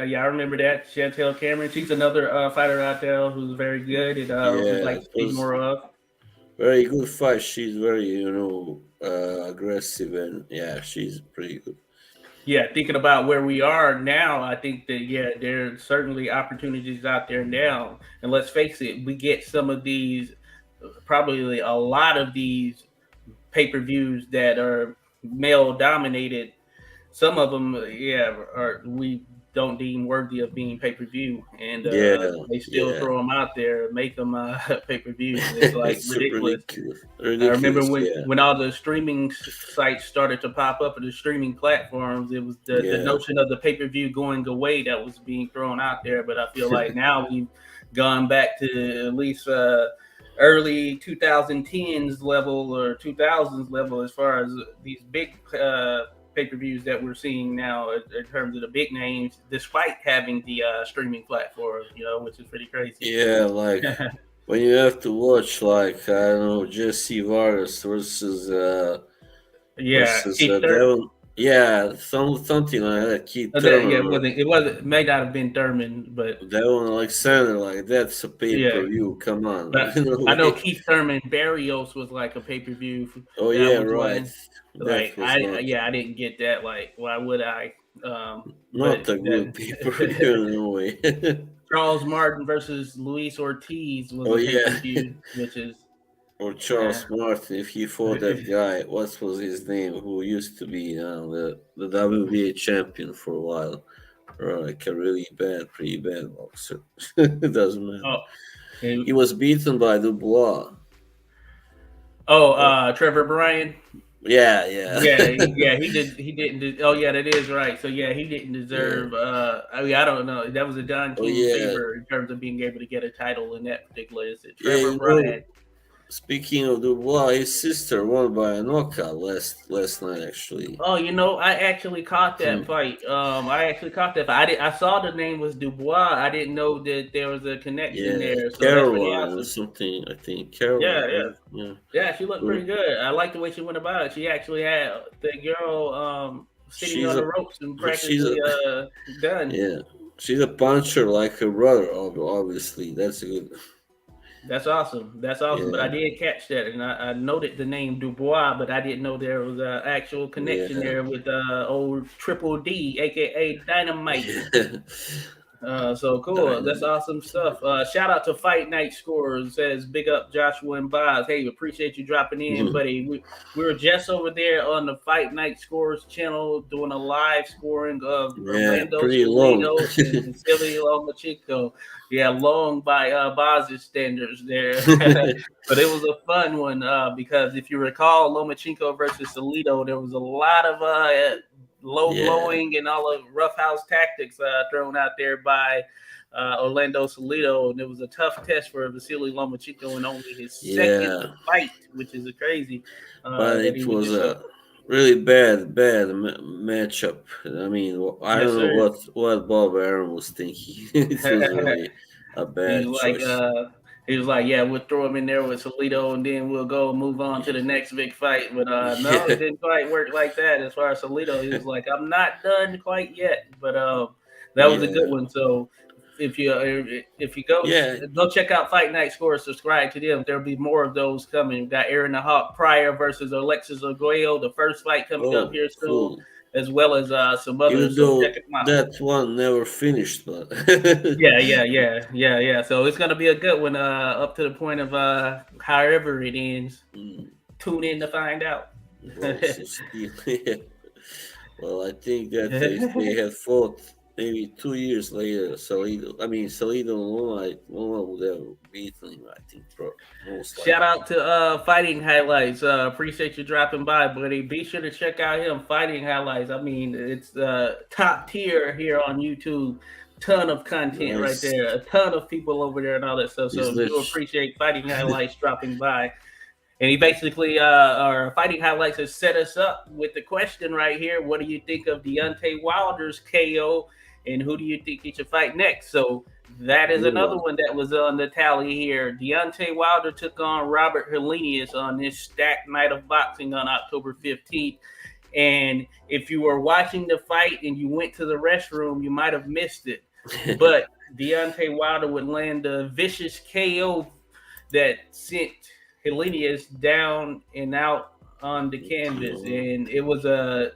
yeah, I remember that. Chantel Cameron, she's another fighter out there who's very good and we'd Yeah, like to it see was more of. very good fight. She's very aggressive, and yeah, she's pretty good. Yeah, thinking about where we are now, I think that yeah, there's certainly opportunities out there now. And let's face it, we get some of these, probably a lot of these pay-per-views that are male dominated. Some of them, yeah, are we don't deem worthy of being pay per view, and Yeah, they still yeah, throw them out there, make them pay per views. It's like it's ridiculous. ridiculous, I remember ridiculous. Yeah, when all the streaming sites started to pop up, and the streaming platforms, it was the yeah, notion of the pay per view going away that was being thrown out there. But I feel like now we've gone back to at least early 2010s level or 2000s level as far as these big pay-per-views that we're seeing now in terms of the big names, despite having the streaming platform, which is pretty crazy. yeah. Like when you have to watch, like I don't know, Jesse Vargas Yeah, versus Keith Thurman. Devin. Yeah, something like that. Keith Yeah, Thurman or it wasn't, it may not have been Thurman, but Devin Alexander. Like that's a pay yeah. per view. Come on, But I know like, Keith Thurman Barrios was like a pay-per-view. oh That yeah, was right. one. That Like was not I didn't get that. Like, why would I? But not a good pay per view in a way. Charles Martin versus Luis Ortiz was Oh a yeah, pay-per-view, which is or yeah. Charles Martin if he fought that guy. What was his name? Who used to be the WBA champion for a while. Or like a really bad, pretty bad boxer. It doesn't matter. Oh, He and, was beaten by Dubois. Uh, Trevor Bryan. yeah, yeah, Yeah, he did. He didn't. Oh, yeah, that is right. So yeah, he didn't yeah. deserve. I mean, I don't know. That was a Don Oh King yeah, favor in terms of being able to get a title in that particular instance. yeah. Trevor Bryan. Speaking of Dubois, his sister won by a knockout last night. Actually, Oh, I actually caught that Hmm. fight. I actually caught that fight. I saw the name was Dubois. I didn't know that there was a connection Yeah, there. So that's pretty Caroline or awesome. something. I think Yeah, Caroline. yeah. Was Yeah, Yeah, she looked Well, pretty good. I like the way she went about it. She actually had the girl sitting she's on the a ropes and she's practically a done. yeah. She's a puncher like her brother. Obviously, that's a good. That's awesome. That's awesome. But I Yeah, did catch that, and I noted the name Dubois, but I didn't know there was an actual connection yeah. there with old Triple D, aka Dynamite. So cool. That's Dynamite. awesome stuff. Shout out to Fight Night Scores. Says big up Joshua and Boz. Hey, appreciate you dropping in, buddy. We were just over there on the Fight Night Scores channel doing a live scoring of Yeah, Orlando pretty long. Salido and Vasily Lomachenko. Yeah, long by Boz's standards there. But it was a fun one because if you recall Lomachenko versus Salido, there was a lot of low Yeah, blowing and all of roughhouse tactics thrown out there by Orlando Salido, and it was a tough test for Vasily Lomachenko in only his second yeah. fight, which is crazy But that he it would was do so. a really bad matchup. I mean, I Yes, don't know sir. what Bob Aaron was thinking. It was really. a He's bad like, choice. he was like, yeah, we'll throw him in there with Salido, and then we'll go move on to the next big fight. But no, it Yeah, didn't quite work like that. As far as Salido, he was like, I'm not done quite yet. But that was a good yeah, one. So if you yeah. go check out Fight Night Score, subscribe to them. There'll be more of those coming. We got Aaron the Hawk Pryor versus Alexis Arguello, the first fight coming up Oh, here soon, cool. as well as some Even others. So check though them out. that one never finished, but Yeah. So it's gonna be a good one, up to the point of however it ends. Mm, Tune in to find out. well, so still, yeah. Well, I think that if they had fought maybe 2 years later, Salido and Loma would have beaten him. I think, most Shout likely. out to Fighting Highlights. Appreciate you dropping by, buddy. Be sure to check out him, Fighting Highlights. I mean, it's top tier here on YouTube. Ton of content right Nice. there. A ton of people over there and all that stuff. He's So do lit. appreciate Fighting Highlights dropping by. And he basically, our Fighting Highlights has set us up with the question right here. What do you think of Deontay Wilder's KO? And who do you think he should fight next? So that is Good another one. one that was on the tally here. Deontay Wilder took on Robert Helenius on this stacked night of boxing on October 15th. And if you were watching the fight and you went to the restroom, you might have missed it. But Deontay Wilder would land a vicious KO that sent Helenius down and out on the canvas, Mhm. and it was a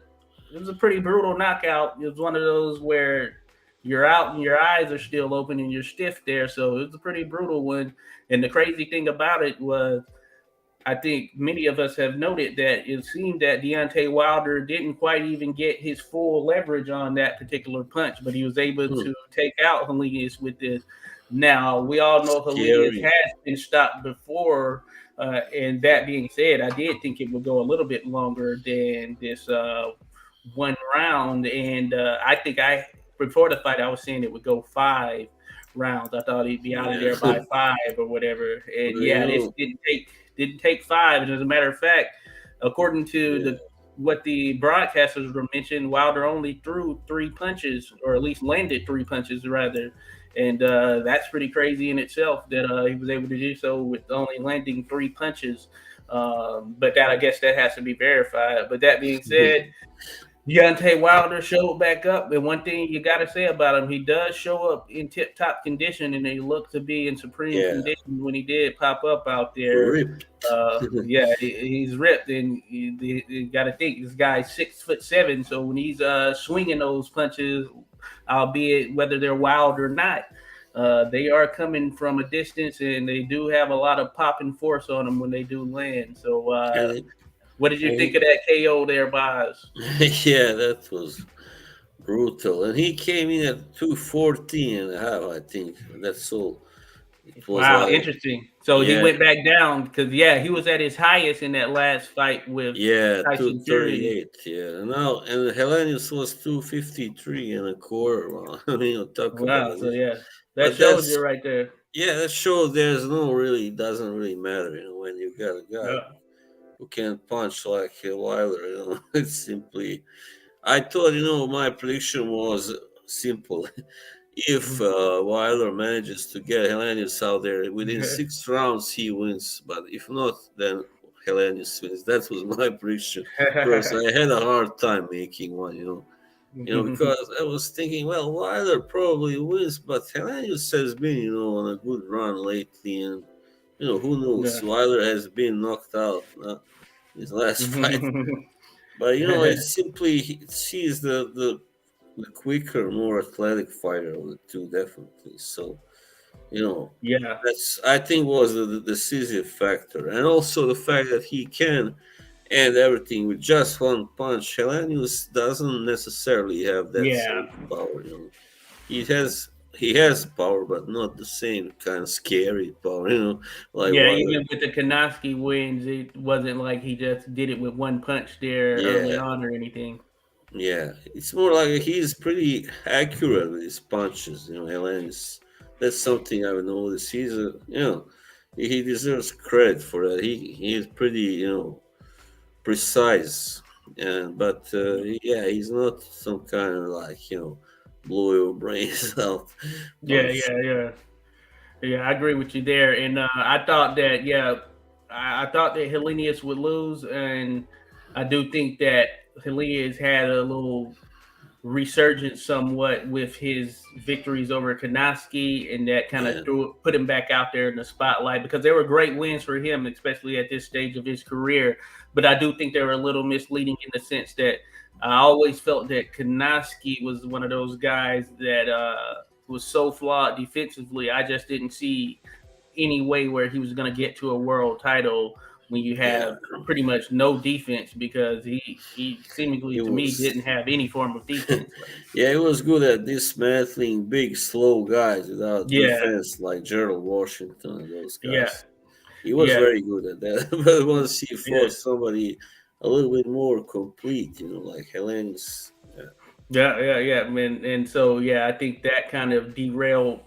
pretty brutal knockout. It was one of those where you're out and your eyes are still open and you're stiff there, so it was a pretty brutal one. And the crazy thing about it was, I think many of us have noted that it seemed that Deontay Wilder didn't quite even get his full leverage on that particular punch, but he was able Hmm. to take out Helenius with this. Now, we all know Helenius Scary. has been stopped before, and that being said, I did think it would go a little bit longer than this one round, and I think before the fight I was saying it would go 5 rounds. I thought he'd be out of Yeah. there by 5 or whatever, and Well, yeah, this didn't take 5. And as a matter of fact, according to yeah. what the broadcasters were mentioned, Wilder only threw 3 punches, or at least landed 3 punches rather, and that's pretty crazy in itself that he was able to do so with only landing 3 punches. But that, I guess, that has to be verified. But that being said, Deontay Wilder showed back up, and one thing you got to say about him, he does show up in tip-top condition, and he looked to be in supreme Yeah. condition when he did pop up out there. Ripped. Yeah, he's ripped, and you got to think this guy's 6'7", so when he's swinging those punches, albeit whether they're wild or not, they are coming from a distance, and they do have a lot of popping force on them when they do land. So, and it, what did you and think of that KO there, Boz? yeah, that was brutal. And he came in at 214 and a half, I think. That's all. It was Wow, like, interesting. So he yeah, went back down because yeah, he was at his highest in that last fight with yeah, Tyson Fury. 238. Yeah. And Hellenius was 253 and a quarter. Well, I mean, talk about Wow. So it. yeah, that But shows you right there. yeah, that shows there's no really, doesn't really matter, when you got a guy Yeah. who can punch like Wilder, it's simply. I thought, my prediction was simple. If Wilder manages to get Hellenius out there within 6 rounds, he wins. But if not, then Hellenius wins. That was my prediction. Because I had a hard time making one, because I was thinking, well, Wilder probably wins, but Hellenius has been, on a good run lately, and who knows? Yeah. Wilder has been knocked out in his last fight, but it's simply she's the quicker, more athletic fighter of the two, definitely. So Yeah. that's I think was the decisive factor, and also the fact that he can end everything with just one punch. Helenius doesn't necessarily have that Yeah. same power. He has power, but not the same kind of scary power. Like Yeah. Wilder. Even with the Kanowski wins, it wasn't like he just did it with one punch there early Yeah, on or anything. yeah. It's more like he's pretty accurate with his punches. Helenius. That's something I've noticed. He's he deserves credit for that. He's pretty precise, and but yeah, he's not some kind of like blow your brains out Yeah. punch. Yeah. Yeah. Yeah, I agree with you there. And I thought that, I thought that Hellenius would lose. And I do think that Hellenius had a little resurgence somewhat with his victories over Kanowski, and that kind of Yeah, put him back out there in the spotlight because they were great wins for him, especially at this stage of his career. But I do think they were a little misleading in the sense that I always felt that Kanowski was one of those guys that was so flawed defensively. I just didn't see any way where he was going to get to a world title when you yeah. have pretty much no defense because he seemingly It to me was didn't have any form of defense. yeah, he was good at dismantling big, slow guys without Yeah, defense like Gerald Washington and those yeah, guys. He was yeah, very good at that. But once he yeah, fought somebody a little bit more complete, like Helene's. Yeah, yeah, man. And so I think that kind of derailed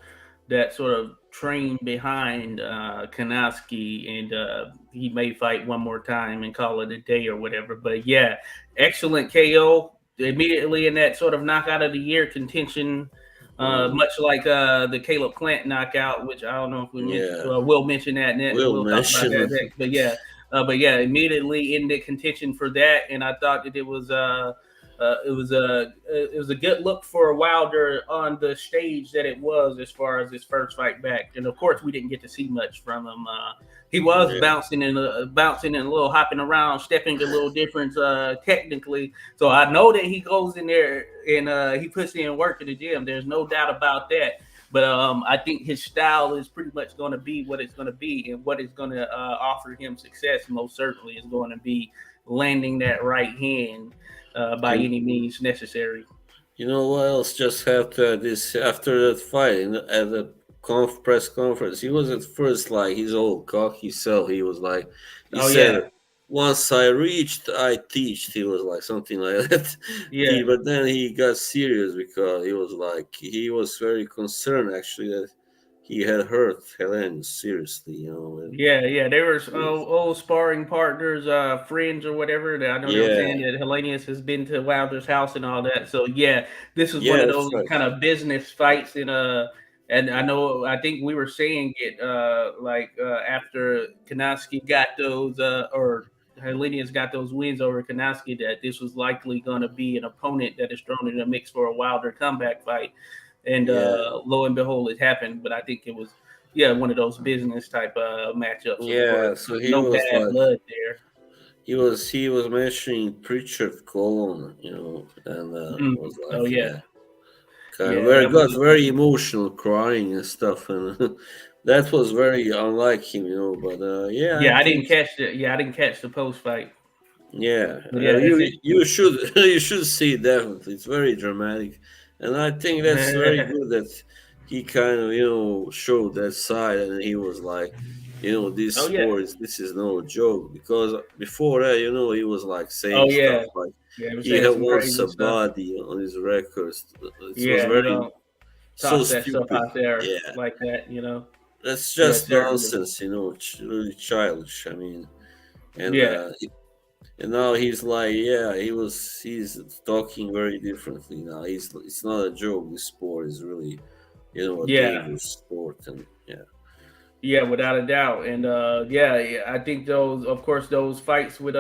that sort of train behind Kanowski, and he may fight one more time and call it a day or whatever. But yeah, excellent KO immediately in that sort of knockout of the year contention. mm, Much like the Caleb Plant knockout, which I don't know if we mentioned. yeah. Well, we'll mention that, and Will we'll talk about that mention. next. But yeah, immediately in the contention for that, and I thought that it was a good look for Wilder on the stage that it was as far as his first fight back. And of course, we didn't get to see much from him. He was Yeah, bouncing and a little hopping around, stepping a little different technically. So I know that he goes in there and he puts in work in the gym. There's no doubt about that. But I think his style is pretty much going to be what it's going to be, and what is going to offer him success most certainly is going to be landing that right hand by you any means necessary. you know what else just happened this after that fight at the press conference? He was at first like his old cocky self. He was like, he Oh said, yeah, "Once I reached, I teached." He was like something like that. yeah, But then he got serious because he was like he was very concerned actually that he had hurt Helen seriously. And yeah. They were he was, old sparring partners, friends or whatever. I know they were yeah, saying that Hellenius has been to Wilder's house and all that. So yeah, this is one yeah, of that's those right. kind of business fights. And I think we were saying it after Kanowski got those or Hellenius got those wins over Kanowski, that this was likely going to be an opponent that is thrown in the mix for a Wilder comeback fight. And Yeah, lo and behold, it happened. But I think it was one of those business type matchups. Of course, yeah. So he no was bad like blood there. he was mentioning Pritchard Colon, and Mhm. was Oh like, yeah, yeah, kind of yeah, very that was got very emotional, crying and stuff, and that was very unlike him. But yeah, I yeah. think I didn't catch the post fight, yeah, but yeah, it's you interesting. should you should see it definitely. It's very dramatic, and I think that's very good that he kind of showed that side, and he was like, this Oh yeah, sport this is no joke because before that, he was like oh saying stuff yeah, like yeah. We're he saying had some once crazy a stuff. body on his records. It was Yeah, you very don't so toss that stuff stupid. out there Yeah, like that. that's Yeah, just certainly. nonsense. Really childish. I mean, and Yeah, and now he's like, yeah, he's talking very differently now. It's not a joke. This sport is really, a yeah. dangerous sport, and yeah, Yeah, without a doubt. And I think those, of course, those fights with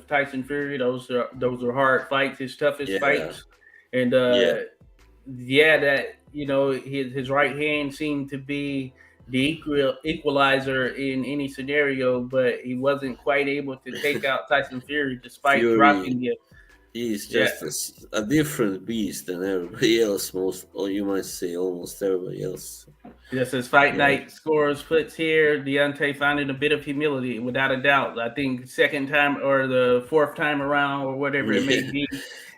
Tyson Fury, those are hard fights, his toughest yeah, fights. And yeah. that his right hand seemed to be the equalizer in any scenario, but he wasn't quite able to take out Tyson Fury despite Fury, dropping it. he's Yeah, just a different beast than everybody else. Or you might say almost everybody else. just as Fight Yeah, Night scores puts here, Deontay finding a bit of humility, without a doubt. I think second time or the fourth time around or whatever it may yeah, be,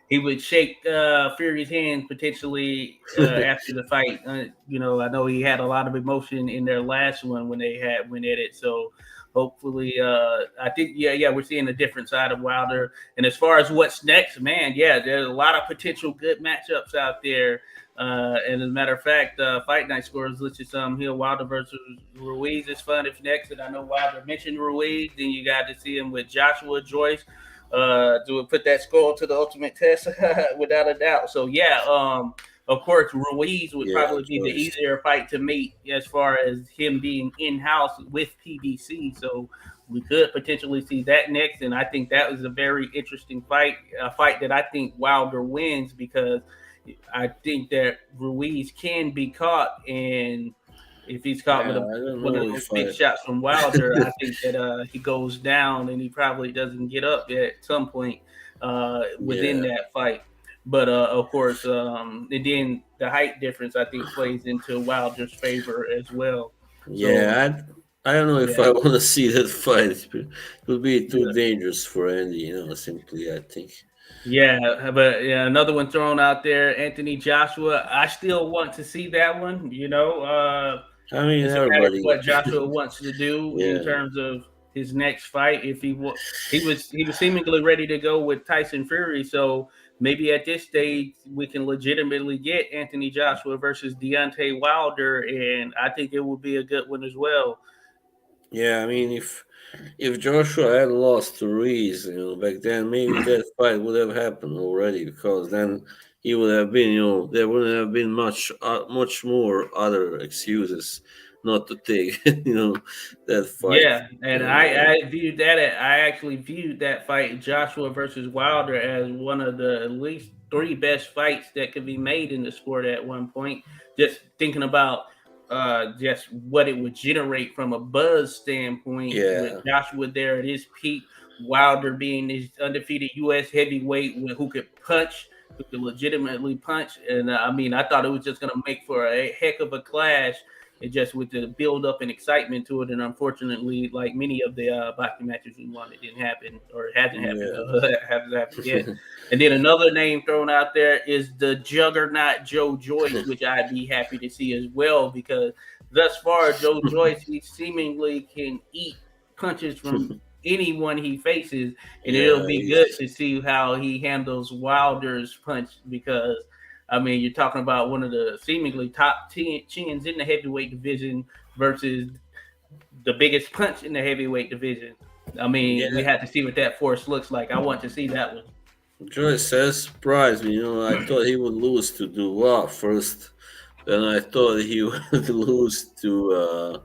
he would shake Fury's hand potentially after the fight. I know he had a lot of emotion in their last one when they had went at it. So hopefully, I think we're seeing a different side of Wilder. And as far as what's next, man, there's a lot of potential good matchups out there. And as a matter of fact, Fight Night scores listed some here. Wilder versus Ruiz is fun if next. And I know Wilder mentioned Ruiz. Then you got to see him with Joshua Joyce to put that score to the ultimate test without a doubt. So Of course, Ruiz would Yeah, probably be the choice. easier fight to make as far as him being in house with PBC. So we could potentially see that next, and I think that was a very interesting fight, a fight that I think Wilder wins because I think that Ruiz can be caught, and if he's caught with Yeah, I don't one of know those if big I. shots from Wilder, I think that he goes down and he probably doesn't get up at some point within Yeah, that fight. But of course, and then the height difference I think plays into Wilder's favor as well. So yeah. I don't know if yeah, I want to see that fight. It would be too yeah. dangerous for Andy. Simply, I think. Yeah, but yeah, another one thrown out there, Anthony Joshua. I still want to see that one. I mean, It's a matter of everybody. what Joshua wants to do in Yeah, terms of his next fight. If he was seemingly ready to go with Tyson Fury, so maybe at this stage we can legitimately get Anthony Joshua versus Deontay Wilder, and I think it would be a good one as well. yeah. I mean, if Joshua had lost to Reese, back then, maybe that fight would have happened already because then he would have been, there wouldn't have been much more other excuses not to take, that fight. Yeah, and And I actually viewed that fight Joshua versus Wilder as one of the at least three best fights that could be made in the sport at one point. Just thinking about just what it would generate from a buzz standpoint with yeah, Joshua there at his peak, Wilder being this undefeated U.S. heavyweight who could punch, who could legitimately punch, and I mean I thought it was just going to make for a heck of a clash it just with the build up and excitement to it, and unfortunately, like many of the boxing matches we won, it didn't happen or it hasn't happened. yeah. Hasn't happened yet. And then another name thrown out there is the Juggernaut Joe Joyce, which I'd be happy to see as well because thus far Joe Joyce he seemingly can eat punches from anyone he faces, and it'll Yeah, be good he's to see how he handles Wilder's punch because I mean, you're talking about one of the seemingly top 10 chins in the heavyweight division versus the biggest punch in the heavyweight division. I mean, we yeah. had to see what that force looks like. I want to see that one. Joyce has surprised me. I thought he would lose to Dubois first. Then I thought he would lose to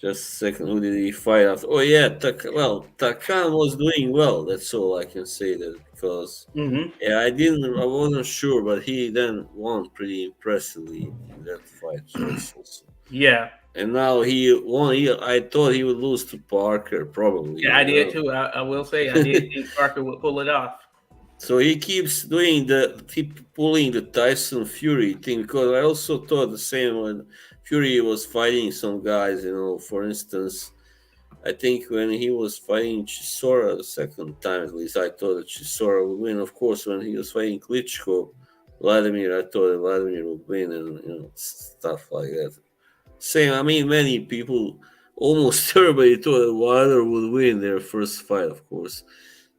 just a second. Who did he fight after? Oh yeah, Takan was doing well. That's all I can say that because Hmm. yeah, I wasn't sure, but he then won pretty impressively in that fight, Joyce also. Yeah. And now he won. I thought he would lose to Parker Yeah, I probably. did too. I will say I did think Parker would pull it off. So he keeps keep pulling the Tyson Fury thing because I also thought the same when Fury was fighting some guys. For instance, I think when he was fighting Chisora the second time, at least I thought that Chisora would win. Of course, when he was fighting Klitschko, Vladimir, I thought that Vladimir would win, and stuff like that. Same. I mean, many people, almost everybody thought that Wilder would win their first fight, of course.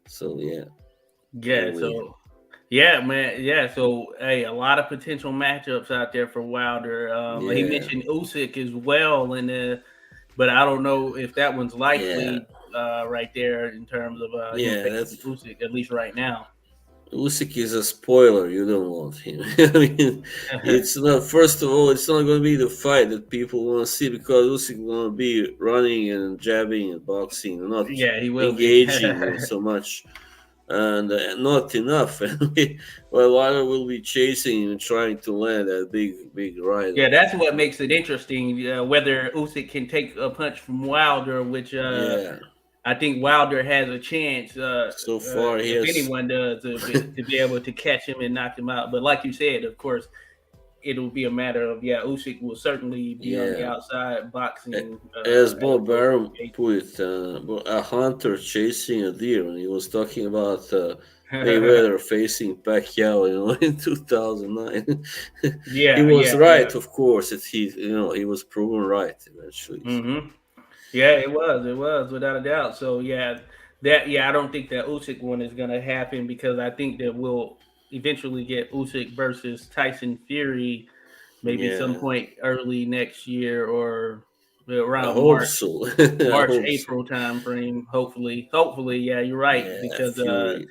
So yeah, Yeah, anyway, so yeah, man. Yeah, so hey, a lot of potential matchups out there for Wilder. He yeah. mentioned Usyk as well, but I don't know if that one's Yeah, likely right there in terms of him yeah, facing that's Usyk at least right now. Usyk is a spoiler. You don't want him. I mean, it's not. First of all, it's not going to be the fight that people want to see because Usyk going to be running and jabbing and boxing, and not Yeah, he will be. engaging so much, and not enough. Well, Wilder will be chasing him and trying to land that big right Yeah, on that's him. what makes it interesting. Whether Usyk can take a punch from Wilder, which Yeah. I think Wilder has a chance, So far, he if has. anyone does, to be able to catch him and knock him out. But like you said, of course, it'll be a matter of Usyk will certainly be on the Yeah. outside boxing As as Bob opposed Baron to put it, a hunter chasing a deer, and he was talking about Jake. Mayweather facing Pacquiao, in 2009. He Yeah, was yeah, right, yeah. of course. He was proven right eventually. So Hmm. Yeah, it was without a doubt. So I don't think that Usyk one is gonna happen because I think that we'll eventually get Usyk versus Tyson Fury maybe some yeah, point early next year or I around hope so. I March hope so. April time frame. Hopefully, yeah, you're right Yeah, because Fury.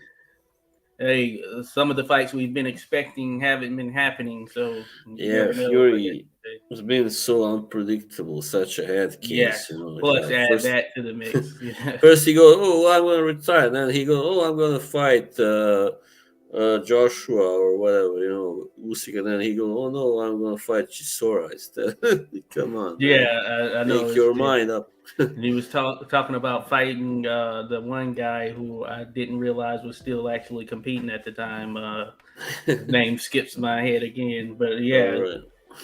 hey, some of the fights we've been expecting haven't been happening, so you Yeah, never know. But Fury has been so unpredictable, such a head yes, case. It's plus like add first, that to the mix. Yeah, first he goes, "Oh, I'm gonna retire," then he goes, "Oh, I'm gonna fight Joshua or whatever, Usyk," and then he goes, "Oh no, I'm gonna fight Chisora instead." Come on, man, yeah, I know. make your Yeah. mind up. And he was talking about fighting the one guy who I didn't realize was still actually competing at the time. His name skips my head again, but All yeah, right,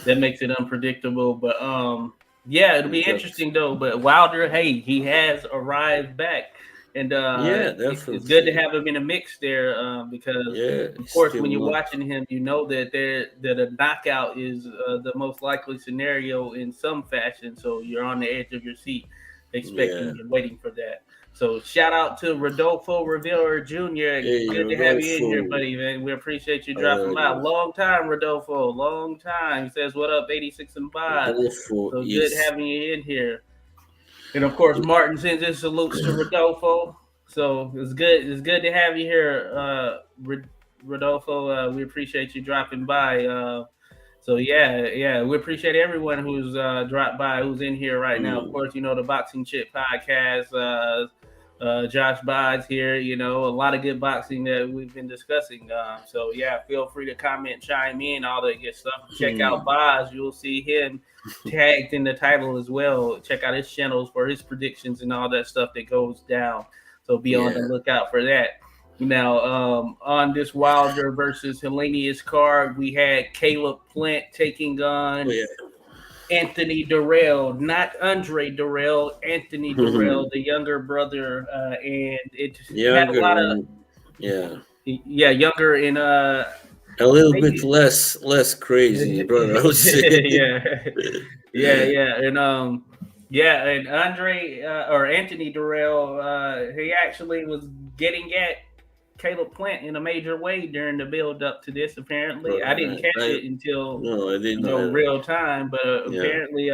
that makes it unpredictable. But yeah, it'll we be got interesting though. But Wilder, hey, he has arrived back, and yeah, it's good to definitely, have him in a mix there because, yeah, of he's course, still when you're not, watching him, you know that a knockout is the most likely scenario in some fashion. So you're on the edge of your seat, yeah. expecting and waiting for that. So shout out to Rodolfo Rivera Jr. Hey, Good to have you in here, Rodolfo, buddy, man. We appreciate you dropping by. Long time, Rodolfo. Long time. He says, "What up, 86 and 5?" Rodolfo So good is. having you in here. And of course, Martin sends his salutes to Rodolfo. So it's good. It's good to have you here, Rodolfo. We appreciate you dropping by. So yeah, we appreciate everyone who's dropped by, who's in here right now. Of Mm, course, the Boxing Chit podcast. Josh Bod's here. A lot of good boxing that we've been discussing. So yeah, feel free to comment, chime in, all that good stuff. Check out hmm, Boz. You'll see him tagged in the title as well. Check out his channels for his predictions and all that stuff that goes down. So be on the yeah. lookout for that. Now, on this Wilder versus Hellenius card, we had Caleb Plant taking Oh on yeah. Anthony Durrell, not Andre Durrell, Anthony Durrell, the younger brother, and it had a Younger lot of and yeah, younger and a little bit maybe less crazy, brother. I would say. yeah, yeah, and and Andre or Anthony Durrell, he actually was getting at Caleb Plant in a major way during the build up to this. Apparently, I didn't Right. catch it until No, I didn't either. real time, but Yeah. apparently,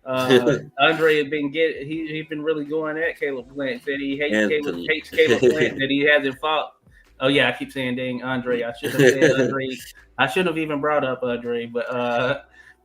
Andre had been he'd been really going at Caleb Plant. Said he Anthony. hates Caleb Plant. That he hasn't fought. Oh yeah, I keep saying dang Andre. I should have said Andre. I should have even brought up Andre, but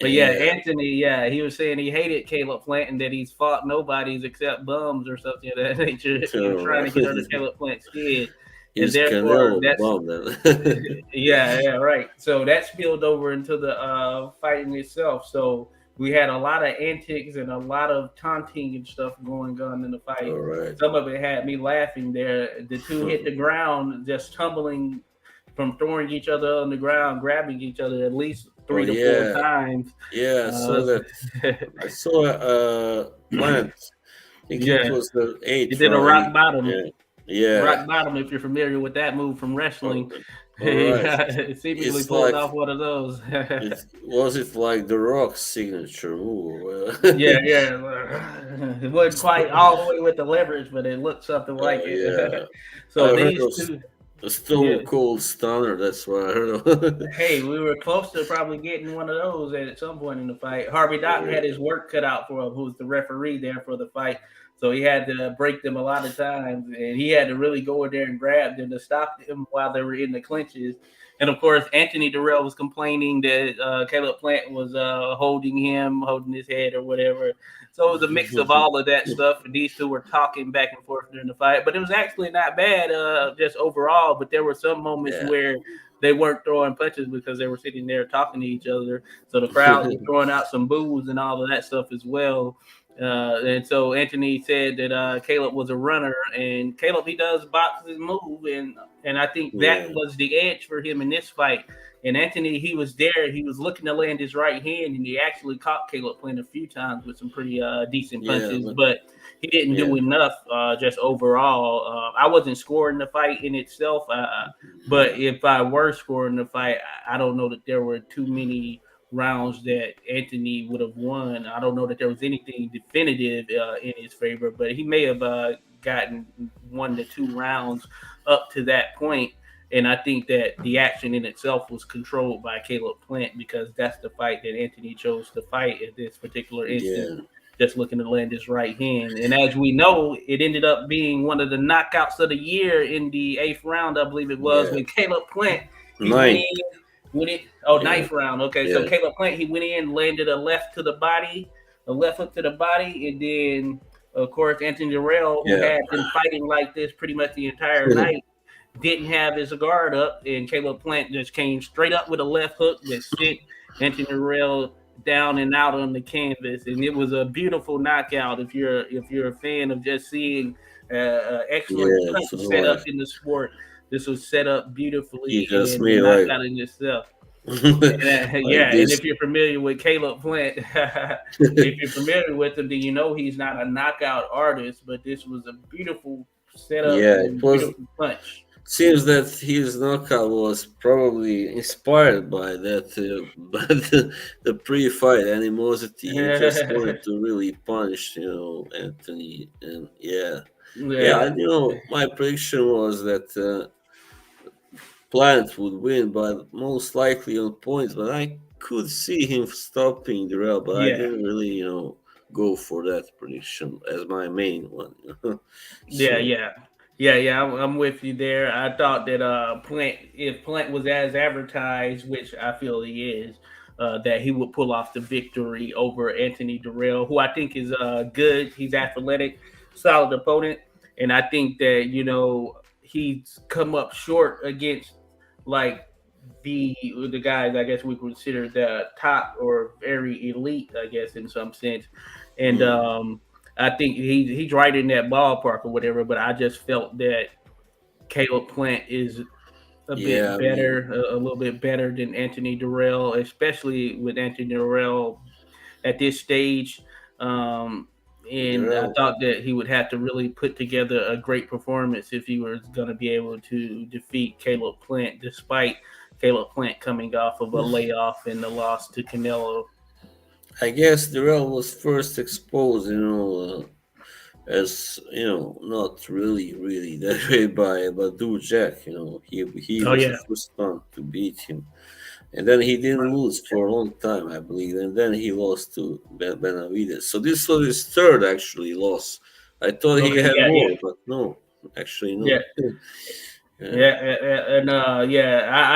yeah, Yeah. Anthony, yeah, he was saying he hated Caleb Plant and that he's fought nobodies except bums or something of that nature. He was All trying to right. get under Caleb Plant's skin, and He's therefore Canelo that's bomb then. yeah, right. So that spilled over into the fighting itself. So we had a lot of antics and a lot of taunting and stuff going on in the fight. All right. Some of it had me laughing there. The two hit the ground, just tumbling from throwing each other on the ground, grabbing each other at least Oh 3 to 4 yeah. times. Yeah, I Uh, saw that. I saw Plant. I think it yeah, was the he eighth did a round. rock bottom. Yeah. Yeah. Rock bottom, if you're familiar with that move from Oh, wrestling, all right. he seemingly It's pulled like off one of those. it like the Rock's signature move? Yeah, it wasn't quite all the way with the leverage, but it looked something like Yeah. it. I So heard these of two, a yeah. Stone Cold Stunner. That's what I heard of. Hey, we were close to probably getting one of those at some point in the fight. Harvey Dotton had his work cut out for him, who's the referee there for the fight. So he had to break them a lot of times, and he had to really go in there and grab them to stop them while they were in the clinches. And of course, Anthony Durrell was complaining that Caleb Plant was holding him, holding his head or whatever. So it was a mix of all of that stuff. And these two were talking back and forth during the fight. But it was actually not bad just overall. But there were some moments Yeah. where they weren't throwing punches because they were sitting there talking to each other. So the crowd was throwing out some boos and all of that stuff as well. And so Anthony said that Caleb was a runner, and Caleb he does box his move, and I think that Yeah. was the edge for him in this fight. And Anthony, he was there, he was looking to land his right hand, and he actually caught Caleb playing a few times with some pretty decent Yeah. punches, but he didn't Yeah. do enough just overall. I wasn't scoring the fight in itself, but if I were scoring the fight, I don't know that there were too many rounds that Anthony would have won. I don't know that there was anything definitive in his favor, but he may have gotten 1 to 2 rounds up to that point. And I think that the action in itself was controlled by Caleb Plant because that's the fight that Anthony chose to fight at this particular Yeah. instance. just looking to land his right hand. And as we know, it ended up being one of the knockouts of the year in the 8th round, I believe it was, with Caleb Plant. He went in with it. Oh, Yeah. 9th round. Okay, so Caleb Plant, he went in, landed a left to the body, a left hook to the body, and then, of course, Anthony Durrell, who had been fighting like this pretty much the entire night, didn't have his guard up, and Caleb Plant just came straight up with a left hook that sent Anthony Durrell down and out on the canvas, and it was a beautiful knockout. If you're a fan of just seeing excellent punch set up in the sport, this was set up beautifully and the knockout in itself. And if you're familiar with Caleb Plant, if you're familiar with him, then you know he's not a knockout artist, but this was a beautiful setup and beautiful punch. Seems that his knockout was probably inspired by that, by the pre-fight animosity. He just wanted to really punish, Anthony, and my prediction was that Plant would win, but most likely on points. But I could see him stopping Durrell, but I didn't really, go for that prediction as my main one. I'm with you there. I thought that if Plant was as advertised, which I feel he is, that he would pull off the victory over Anthony Durrell, who I think is good. He's athletic, solid opponent, and I think that he's come up short against like the guys I guess we consider the top or very elite, I guess, in some sense, and I think he's right in that ballpark or whatever, but I just felt that Caleb Plant is a bit better, a little bit better than Anthony Durrell, especially with Anthony Durrell at this stage. And I thought that he would have to really put together a great performance if he was going to be able to defeat Caleb Plant, despite Caleb Plant coming off of a layoff and the loss to Canelo. I guess Durrell was first exposed, as not really that way by Badu Jack. He was the first one to beat him, and then he didn't lose for a long time, I believe, and then he lost to Benavidez. So this was his third actually loss. I thought he had more, but no, actually no. I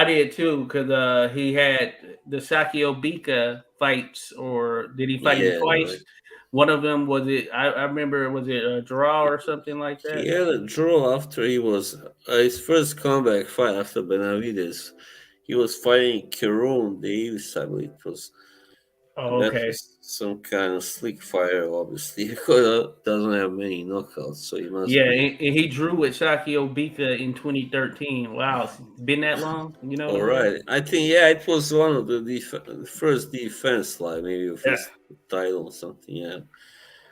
did too, because he had the Sakio Bika fights, or did he fight him twice? Right. One of them was it? I remember, was it a draw or something like that? He had a draw after he was his first comeback fight after Benavidez. He was fighting Kieran Davis, I believe it was. Oh, okay. That was some kind of slick fire, obviously, because he doesn't have many knockouts, so he must. Yeah, and he drew with Sakio Bika in 2013. Wow, it's been that long, All right, I think it was one of the first defense, like maybe of his title or something.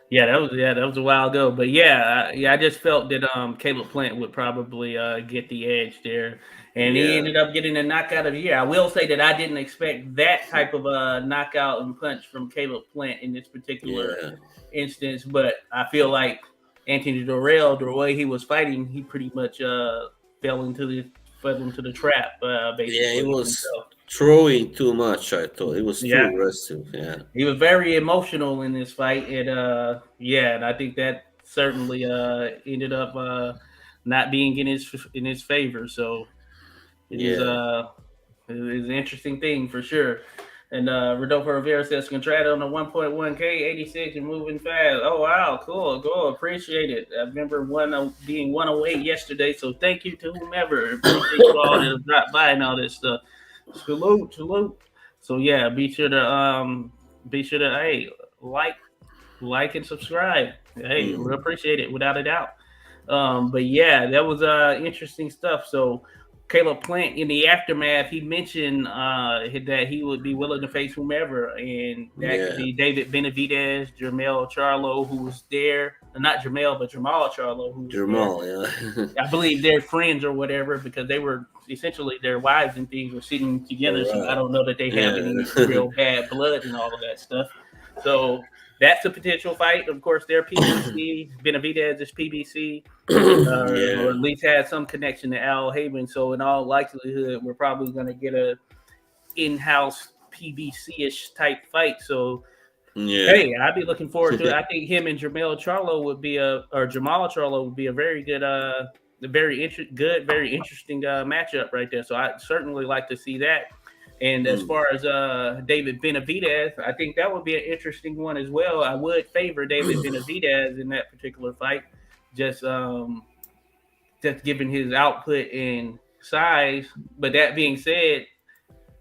Yeah, that was a while ago, but I just felt that Caleb Plant would probably get the edge there, and he ended up getting a knockout of the year. I will say that I didn't expect that type of knockout and punch from Caleb Plant in this particular instance, but I feel like Anthony Durrell, the way he was fighting, he pretty much fell into the trap. Basically, he was throwing too much. I thought it was too aggressive. Yeah, he was very emotional in this fight, and and I think that certainly ended up not being in his favor. So it is an interesting thing for sure. And Rodolfo Rivera says, "Contrada on the 1.1K, 86 and moving fast." Oh wow, cool, appreciate it. I remember being 108 yesterday, so thank you to whomever. Appreciate you all that have dropped by and all this stuff. Salute. So be sure to like and subscribe. Hey, we appreciate it without a doubt. But that was interesting stuff. So Caleb Plant, in the aftermath, he mentioned that he would be willing to face whomever, and that could be David Benavidez, Jermell Charlo, who was there. Not Jermell, but Jamal Charlo, who was there. I believe they're friends or whatever, because they were essentially, their wives and things were sitting together. Right. So I don't know that they have any real bad blood and all of that stuff. So that's a potential fight. Of course, they're PBC. Benavidez is PBC, or at least had some connection to Al Haven. So in all likelihood, we're probably going to get a in-house PBC-ish type fight. So Yeah. Hey, I'd be looking forward to it. I think him and Jamal Charlo would be a very good, very interesting matchup right there. So I certainly like to see that. And as Mm. far as David Benavidez, I think that would be an interesting one as well. I would favor David Benavidez in that particular fight, just just given his output and size. But that being said,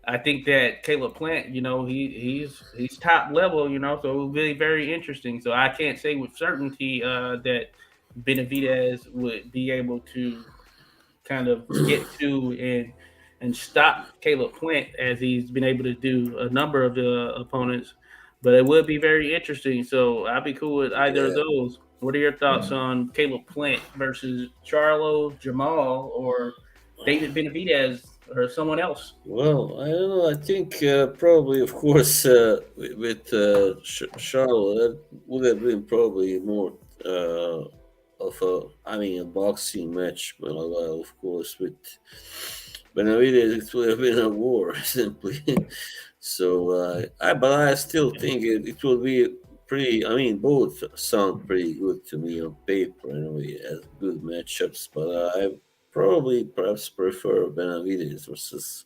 I think that Caleb Plant, he's top level, so it will be very interesting. So I can't say with certainty that Benavidez would be able to kind of get to and stop Caleb Plant as he's been able to do a number of the opponents. But it would be very interesting. So I'd be cool with either of Yeah. those. What are your thoughts on Caleb Plant versus Charlo, Jamal, or David Benavidez or someone else? Well, I don't know. I think probably, of course, with Charlotte, that would have been probably more of a boxing match. But of course, with Benavidez, it would have been a war simply. So, but I still think it will be pretty. I mean, both sound pretty good to me on paper anyway, as good matchups. But I probably perhaps prefer Benavidez versus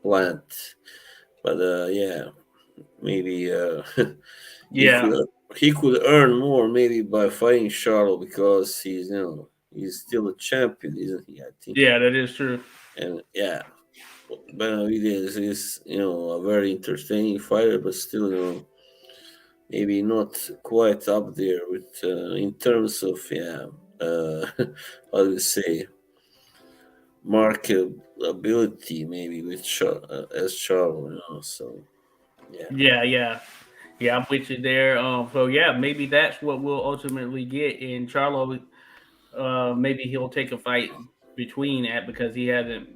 Plant. But yeah, maybe he Yeah, could he could earn more maybe by fighting Charlo because he's still a champion, isn't he? I think. yeah, that is true. And yeah, Benavidez is a very entertaining fighter, but still maybe not quite up there with in terms of how do you say marketability maybe with as Charlo, so yeah. Yeah, yeah, yeah. I'm with you there. So yeah, maybe that's what we'll ultimately get in Charlo. Maybe he'll take a fight between that because he hasn't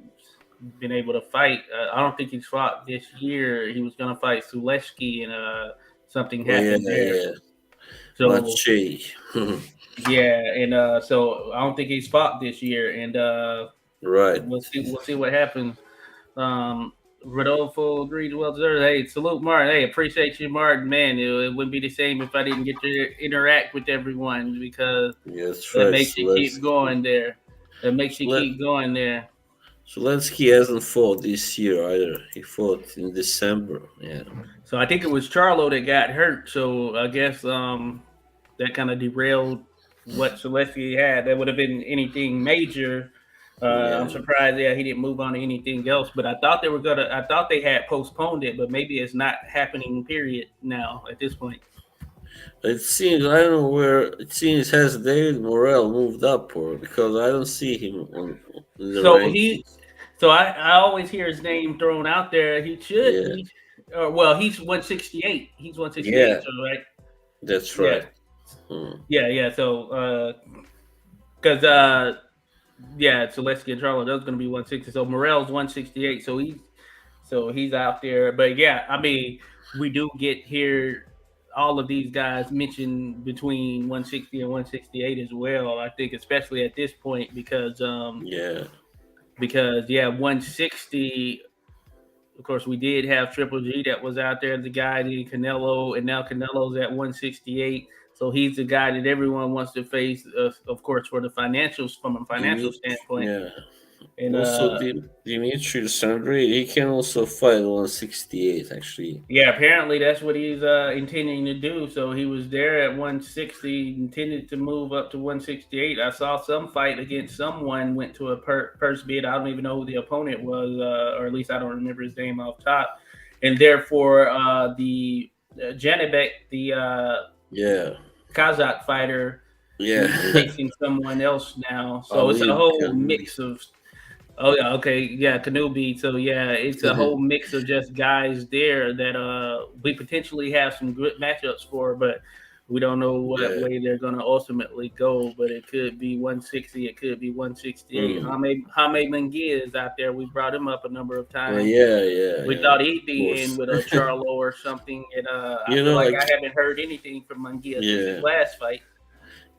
been able to fight. I don't think he's fought this year. He was going to fight Suleski, and something Oh yeah, happened there. yeah. So Mache. yeah, and so I don't think he's fought this year, and Right. we'll see what happens. Rodolfo agreed well deserved. Hey, salute Martin. Hey, appreciate you, Martin. Man, it wouldn't be the same if I didn't get to interact with everyone because Yes, that right. makes you keep going there. That makes you keep going there. Zelensky hasn't fought this year either. He fought in December. Yeah. So I think it was Charlo that got hurt. So I guess that kind of derailed what Celestia had. That would have been anything major. I'm Yeah. surprised, yeah, he didn't move on to anything else. But I thought they were gonna. I thought they had postponed it, but maybe it's not happening. Period. Now at this point. It seems I don't know where it seems has David Morrell moved up or because I don't see him on the So he. rankings. So I always hear his name thrown out there. He should. Yeah. Well, he's 168. He's 168. Yeah, So right. that's Yeah. right. Hmm. Yeah. So because yeah, Celestia and Charlo, that's going to be 160. So Morel's 168. So he's out there. But yeah, I mean, we do get here all of these guys mentioned between 160 and 168 as well. I think especially at this point Yeah. because yeah, 160. Of course, we did have Triple G that was out there, the guy, the Canelo, and now Canelo's at 168. So he's the guy that everyone wants to face, of course, for the financials from a financial standpoint. Yeah. And Also, Dimitri Sandri, he can also fight 168, actually. yeah, apparently that's what he's intending to do. So he was there at 160, intended to move up to 168. I saw some fight against someone went to a purse bid. I don't even know who the opponent was, or at least I don't remember his name off top. And therefore, the Janibek, the Yeah. Kazakh fighter, Yeah. he's facing someone else now. So it's a Ali whole can. mix of. Oh yeah, okay, yeah, Kanubi. So yeah, it's a whole mix of just guys there that we potentially have some good matchups for, but we don't know what Yeah. way they're gonna ultimately go. But it could be 160, it could be 168. Mm. Jaime Munguia is out there. We brought him up a number of times. Yeah, yeah, We yeah. thought he'd Of be in course. with a Charlo or something, and I feel like Like, I haven't heard anything from Munguia since his yeah. last fight.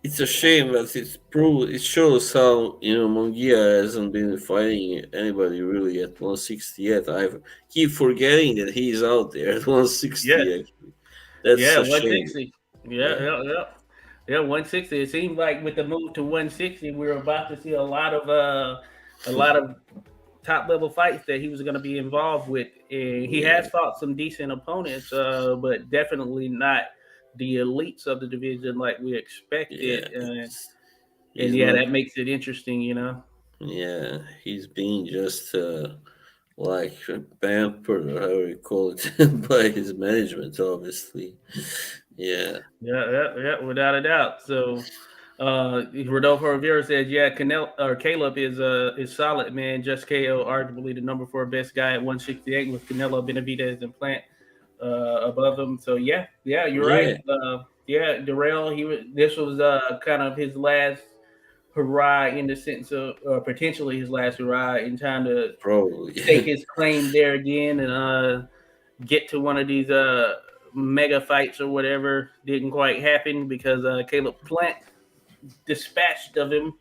It's a shame that it shows how Mongia hasn't been fighting anybody really at 160 yet. I keep forgetting that he's out there at 160 Yes, actually. That's Yeah, a shame. 160. Yeah. Yeah, 160. It seemed like with the move to 160, we were about to see a lot of top level fights that he was going to be involved with. And he Yeah. has fought some decent opponents, but definitely not the elites of the division like we expected. Yeah. And He's yeah, not. that makes it interesting, you know. Yeah. He's being just like pampered or however you call it by his management, obviously. Yeah. Yeah, without a doubt. So, Rodolfo Rivera says, "Yeah, Caleb is solid, man. Just KO, arguably the number 4 best guy at 168 with Canelo Benavidez and Plant above him. So yeah, you're right. Yeah. Yeah, Darrell, this was kind of his last hurrah in the sense of potentially his last hurrah in time to stake Probably. his claim there again and get to one of these mega fights or whatever. Didn't quite happen because Caleb Plant dispatched of him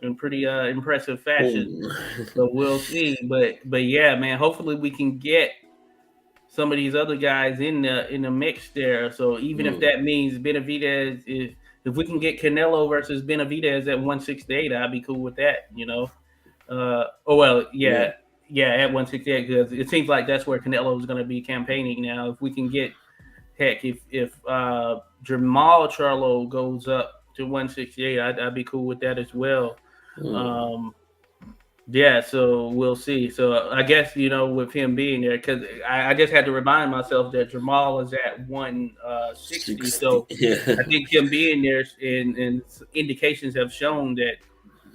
in pretty impressive fashion. Oh. So we'll see. But yeah, man, hopefully we can get some of these other guys in the mix there. So even if Mm. that means Benavidez, if we can get Canelo versus Benavidez at 168, I'd be cool with that. You know. Oh well, Yeah. yeah, at 168 because it seems like that's where Canelo is going to be campaigning now. If we can get heck, if Jamal Charlo goes up to 168, I'd be cool with that as well. Mm. Um, yeah, so we'll see. So I guess with him being there, because I just had to remind myself that Jamal is at 160. 60. So Yeah. I think him being there and indications have shown that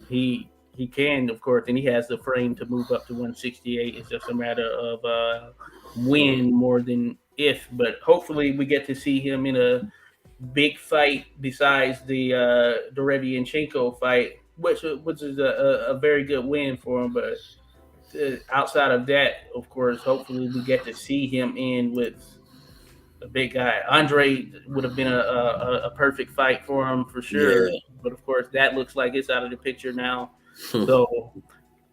he can, of course, and he has the frame to move up to 168. It's just a matter of Mm. when more than if. But hopefully, we get to see him in a big fight besides the Derevianchenko fight, which is a very good win for him. But outside of that, of course, hopefully we get to see him in with a big guy. Andre would have been a perfect fight for him for Yeah. sure. But of course, that looks like it's out of the picture now. So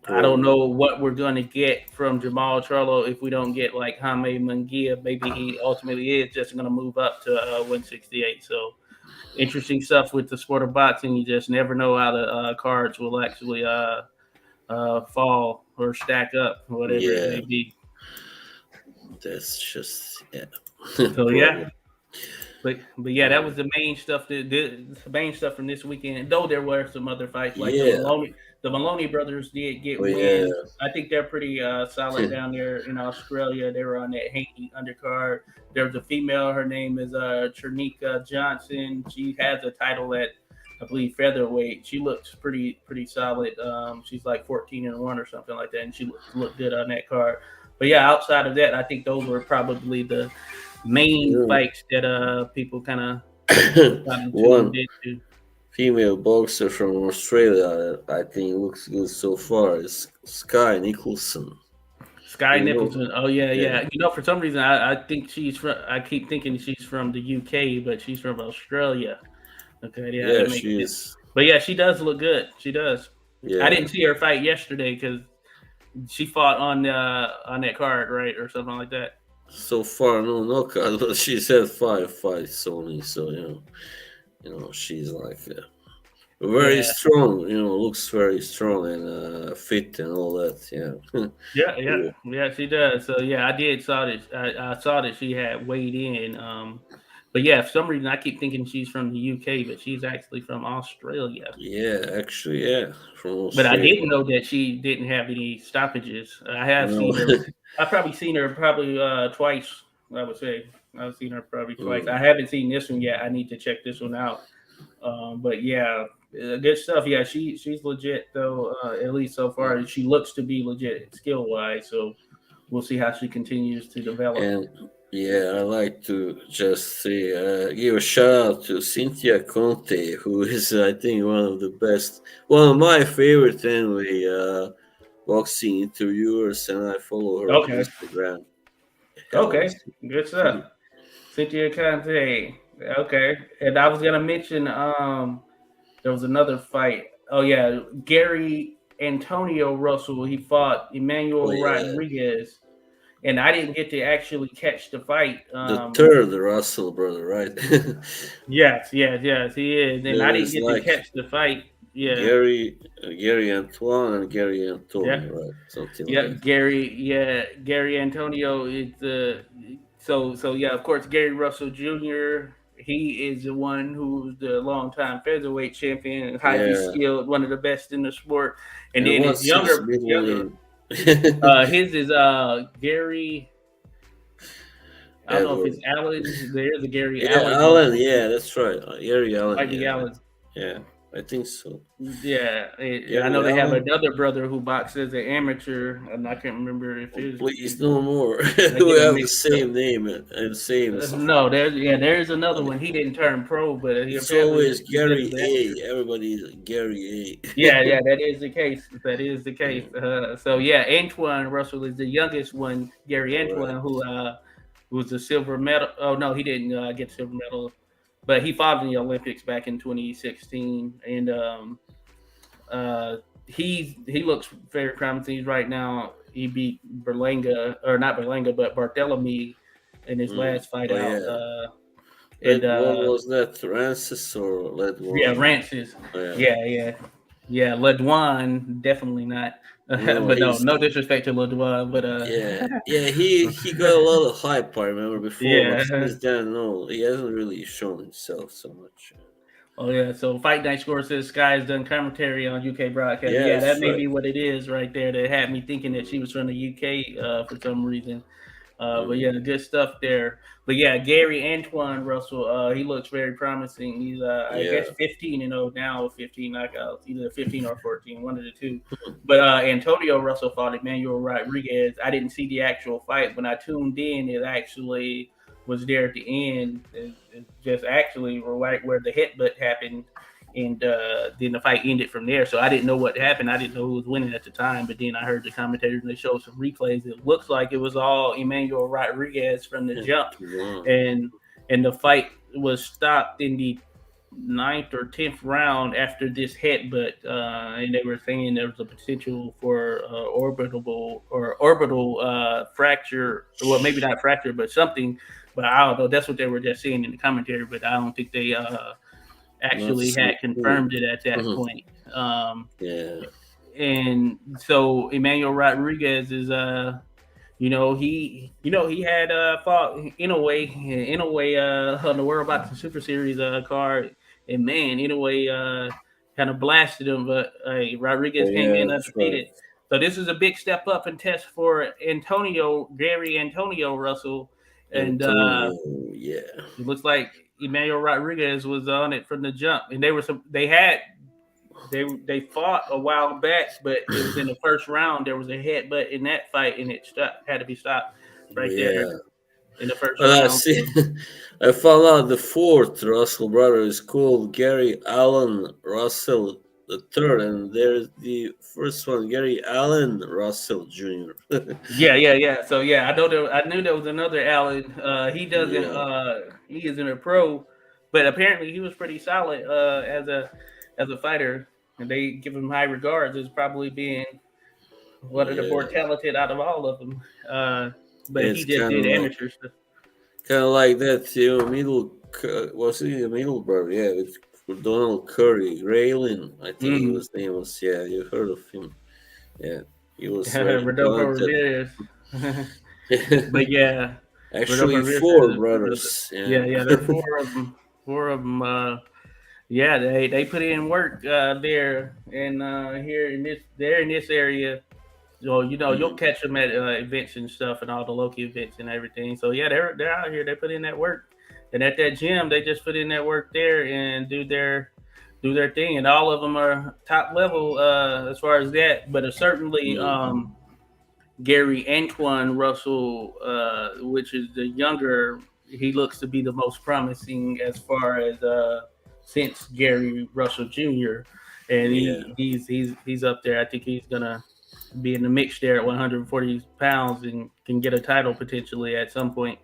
I don't Probably. know what we're going to get from Jamal Charlo if we don't get like Jaime Munguia. Maybe he ultimately is just going to move up to 168. So interesting stuff with the sport of boxing. You just never know how the cards will actually fall or stack up, whatever it Yeah. may be. That's just yeah. So yeah, Probably. but yeah, that was the main stuff. The main stuff from this weekend. Though there were some other fights, like Yeah. The Maloney brothers did get Oh yeah. wins. I think they're pretty solid down there in Australia. They were on that Haney undercard. There was a female. Her name is Chernika Johnson. She has a title at I believe featherweight. She looks pretty solid. She's like 14-1 or something like that, and she looked good on that card. But yeah, outside of that, I think those were probably the main fights that people kind of tuned One into. female boxer from Australia that I think looks good so far is Sky Nicholson. Sky You know? Nicholson. Oh yeah, Yeah. yeah. For some reason, I think she's from. I keep thinking she's from the UK, but she's from Australia. Okay, yeah, Yeah, that makes she sense. is. But yeah, she does look good. She does. I Yeah. didn't see her fight yesterday because she fought on that card, right, or something like that. So far no knockout, but she's had 5 fights only, so she's like very Yeah, strong, looks very strong and fit and all that, yeah. Yeah. yeah. She does. So yeah, I did saw that. I saw that she had weighed in. But yeah, for some reason I keep thinking she's from the UK, but she's actually from Australia. Yeah, actually, yeah, from But I Australia. didn't know that she didn't have any stoppages. I have No. seen her. I've probably seen her twice. I would say I've seen her probably twice. I Mm, haven't seen this one yet. I need to check this one out. But yeah, good stuff. Yeah, she's legit though. At least so far, she looks to be legit skill wise. So we'll see how she continues to develop. and yeah, I like to just say, give a shout out to Cynthia Conte, who is, I think, one of the best, one of my favorite anyway, boxing interviewers, and I follow her on Okay. Instagram. Hell, Okay. Good stuff. Cynthia Conte. Okay. And I was gonna mention there was another fight. Oh yeah, Gary Antonio Russell. He fought oh Emmanuel yeah, Rodriguez. and I didn't get to actually catch the fight. The third Russell brother, right? Yes, he is, and I There didn't is get to like catch the fight. Yeah, Gary Antoine and Gary yeah, Antonio, right? Something like that. Gary Antonio is so yeah. Of course, Gary Russell Jr. He is the one who's the longtime featherweight champion, highly Yeah. skilled, one of the best in the sport. And And then his what's his middle younger, name? his is Gary. I don't know if it's Edward. Allen. There's a Gary Yeah, Allen Allen. also. Yeah, that's right. Gary Allen. Might be Yeah, Allen. yeah, I think so. Yeah, I know Gary they have Allen. another brother who boxes as an amateur, and I can't remember if Oh, his. please, no more. I We get them have the mixed up. same name and same. No, there's another one. He didn't turn pro, but he It's apparently always he did as Gary an amateur. A. Everybody is Gary Yeah, A. that is the case. That is the case. Mm, So yeah, Antoine Russell is the youngest one. Gary right. Antoine, who was a silver medal. Oh no, he didn't get silver medal, but he fought in the Olympics back in 2016, and he looks very promising right now. He beat Berlanga, or not Berlanga, but Barthélemy in his Mm. last fight Oh out. yeah. And What was that? Francis or Led yeah, one? Rances. Oh, yeah. Yeah. Ledouin, definitely not. No, But he's no disrespect to Ledouin, but yeah. He got a lot of hype. I remember before, but yeah. since then, no, he hasn't really shown himself so much. Oh yeah, so Fight Night Score says Sky has done commentary on UK broadcast. Yeah, Yeah, that that's may right. be what it is right there that had me thinking that she Mm, was from the UK for some reason. But mm, yeah, good stuff there. But yeah, Gary Antoine Russell, he looks very promising. He's I yeah. guess 15-0 now, 15 knockouts, either 15 or 14, one of the two. But Antonio Russell fought Emmanuel Rodriguez. I didn't see the actual fight. When I tuned in, it actually was there at the end. It just actually right where the headbutt happened, and then the fight ended from there. So I didn't know what happened. I didn't know who was winning at the time. But then I heard the commentators and they showed some replays. It looks like it was all Emmanuel Rodriguez from the jump, Wow. and the fight was stopped in the ninth or 10th round after this headbutt, and they were saying there was a potential for orbital fracture. Well, maybe not fracture, but something. But I don't know. That's what they were just saying in the commentary. But I don't think they actually That's so had cool. confirmed it at that point. Yeah. And so Emmanuel Rodriguez is he had fought in a way on the World Boxing Super Series card, and man, in a way kind of blasted him, but Oh Rodriguez came yeah, in that's right. undefeated. So this is a big step up and test for Gary Antonio Russell, and Antonio, yeah. it looks like Emmanuel Rodriguez was on it from the jump, and they fought a while back, but it was in the first round. There was a headbutt in that fight, and had to be stopped Oh right there yeah. in the first Well, I round. see. So I found out the fourth Russell brother is called Gary Allen Russell the third, and there's the first one, Gary Allen Russell Jr. yeah. So yeah, I knew there was another Allen. He doesn't. Yeah. He isn't a pro, but apparently he was pretty solid as a fighter, and they give him high regards as probably being one of the more Yeah. talented out of all of them. But he It's just did amateur stuff. kind of like that, was he a middle brother? Yeah, with Donald Curry, Raylin, I think he Mm. was name was. Yeah, you heard of him? Yeah, he was very Rodolfo talented. Ramirez. But yeah, Rodolfo Actually, Ramirez four is brothers. Yeah. yeah. There are four of them. Four of them. Yeah, they put in work there and here in this area. So you'll Mm, catch them at events and stuff and all the local events and everything. So yeah, they're out here. They put in that work, and at that gym they just put in that work there and do their thing. And all of them are top level as far as that. But certainly mm, Gary Antoine Russell, which is the younger, he looks to be the most promising as far as since Gary Russell Jr. And yeah. he's up there. I think he's gonna be in the mix there at 140 pounds and can get a title potentially at some point.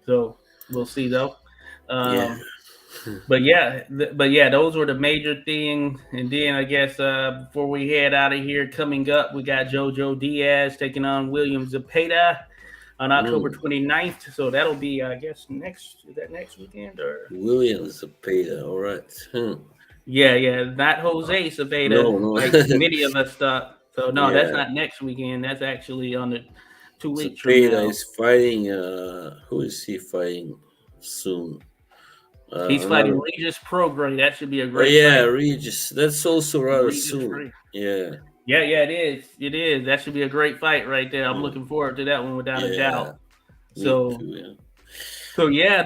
So we'll see though. Yeah. Um, but yeah, those were the major things. And then I guess before we head out of here, coming up, we got Jojo Diaz taking on William Zepeda. on October 29th. So that'll be, I guess, next weekend or Williams Zepeda. All right. Yeah, not Jose Savannah, No. like many of us thought. So no, that's Yeah. not next weekend. That's actually on the 2 weeks from Zepeda now. is fighting. Who is he fighting soon? He's fighting Another. Regis Prograis. That should be a Oh great yeah, fight. Regis. That's also rather Regis soon. Free. Yeah. Yeah, it is. It is. That should be a great fight right there. I'm Mm. looking forward to that one without a Yeah. doubt. Me So, too. Yeah.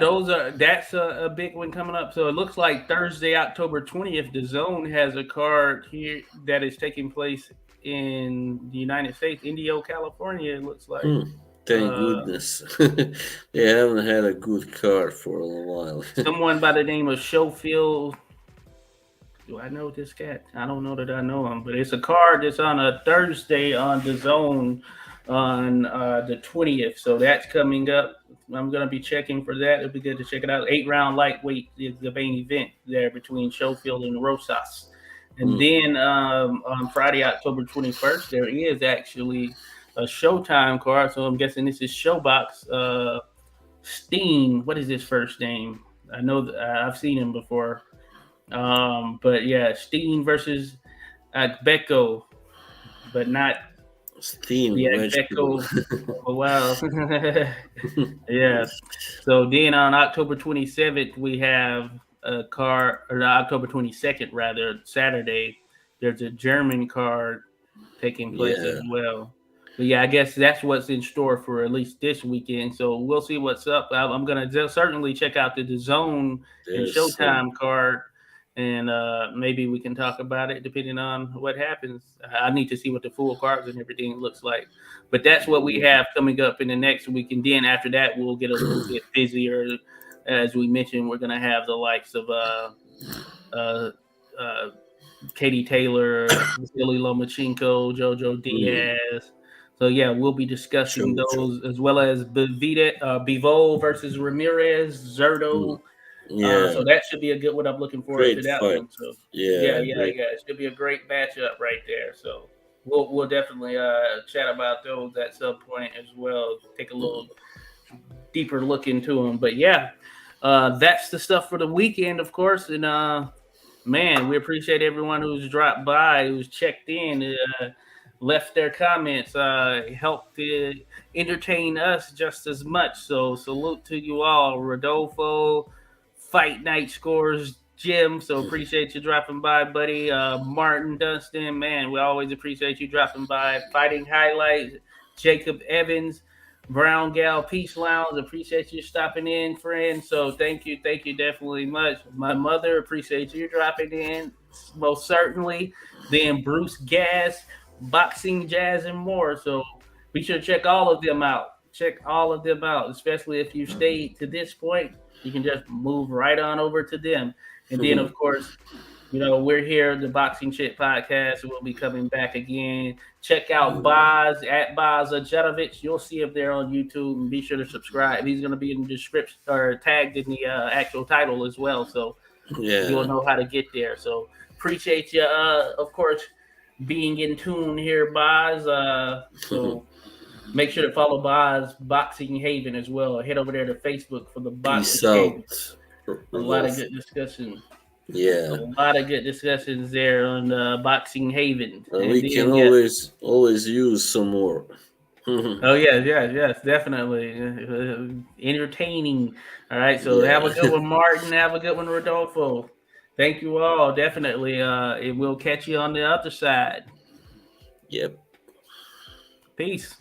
that's a big one coming up. So it looks like Thursday, October 20th, the Zone has a card here that is taking place in the United States, Indio, California. It looks like. Thank goodness. They haven't had a good card for a while. Someone by the name of Schofield. Do I know this cat? I don't know that I know him, but it's a card that's on a Thursday on the Zone on the 20th. So that's coming up. I'm going to be checking for that. It'll be good to check it out. 8-round lightweight is the main event there between Schofield and Rosas. And then on Friday, October 21st, there is actually a Showtime card. So I'm guessing this is Showbox. Steen, what is his first name? I know I've seen him before. But yeah, Steen versus Becko, but not Steam Becko. Oh, wow. Yeah. So then on October 27th, we have a card, or October 22nd, rather, Saturday, there's a German card taking place as well. But yeah, I guess that's what's in store for at least this weekend. So we'll see what's up. I'm going to certainly check out the Zone and Showtime card, and maybe we can talk about it depending on what happens. I need to see what the full cards and everything looks like. But that's what we have coming up in the next week. And then after that, we'll get a little bit busier. As we mentioned, we're going to have the likes of Katie Taylor, Vasily Lomachenko, Jojo Diaz. So yeah, we'll be discussing those as well as Bivol versus Ramirez, Zerto. So that should be a good one. I'm looking forward to that one. So yeah. It should be a great matchup right there. So we'll definitely chat about those at some point as well. Take a little deeper look into them. But yeah, that's the stuff for the weekend, of course. And man, we appreciate everyone who's dropped by, who's checked in, left their comments, helped to entertain us just as much. So salute to you all. Rodolfo, Fight Night Scores, Jim. So appreciate you dropping by, buddy. Martin Dunstan, man, we always appreciate you dropping by. Fighting Highlights, Jacob Evans, Brown Gal Peace Lounge, appreciate you stopping in, friend. So thank you definitely much. My mother, appreciate you dropping in, most certainly. Then Bruce Gas, Boxing Jazz, and more. So be sure to check all of them out. Especially if you stayed to this point. You can just move right on over to them. And then, of course, we're here, the Boxing Chit podcast. We'll be coming back again. Check out Boz at Boz Ajetovich. You'll see him there on YouTube, and be sure to subscribe. He's going to be in the description or tagged in the actual title as well. So you'll know how to get there. So appreciate you, of course, being in tune here, Boz. So make sure to follow Boz Boxing Haven as well. Head over there to Facebook for the Boxing Haven. A lot of good discussion. Yeah, a lot of good discussions there on Boxing Haven. We can always use some more. Oh yes, definitely entertaining. All right, so have a good one, Martin. Have a good one, Rodolfo. Thank you all. Definitely, it will catch you on the other side. Yep. Peace.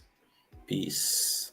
Peace.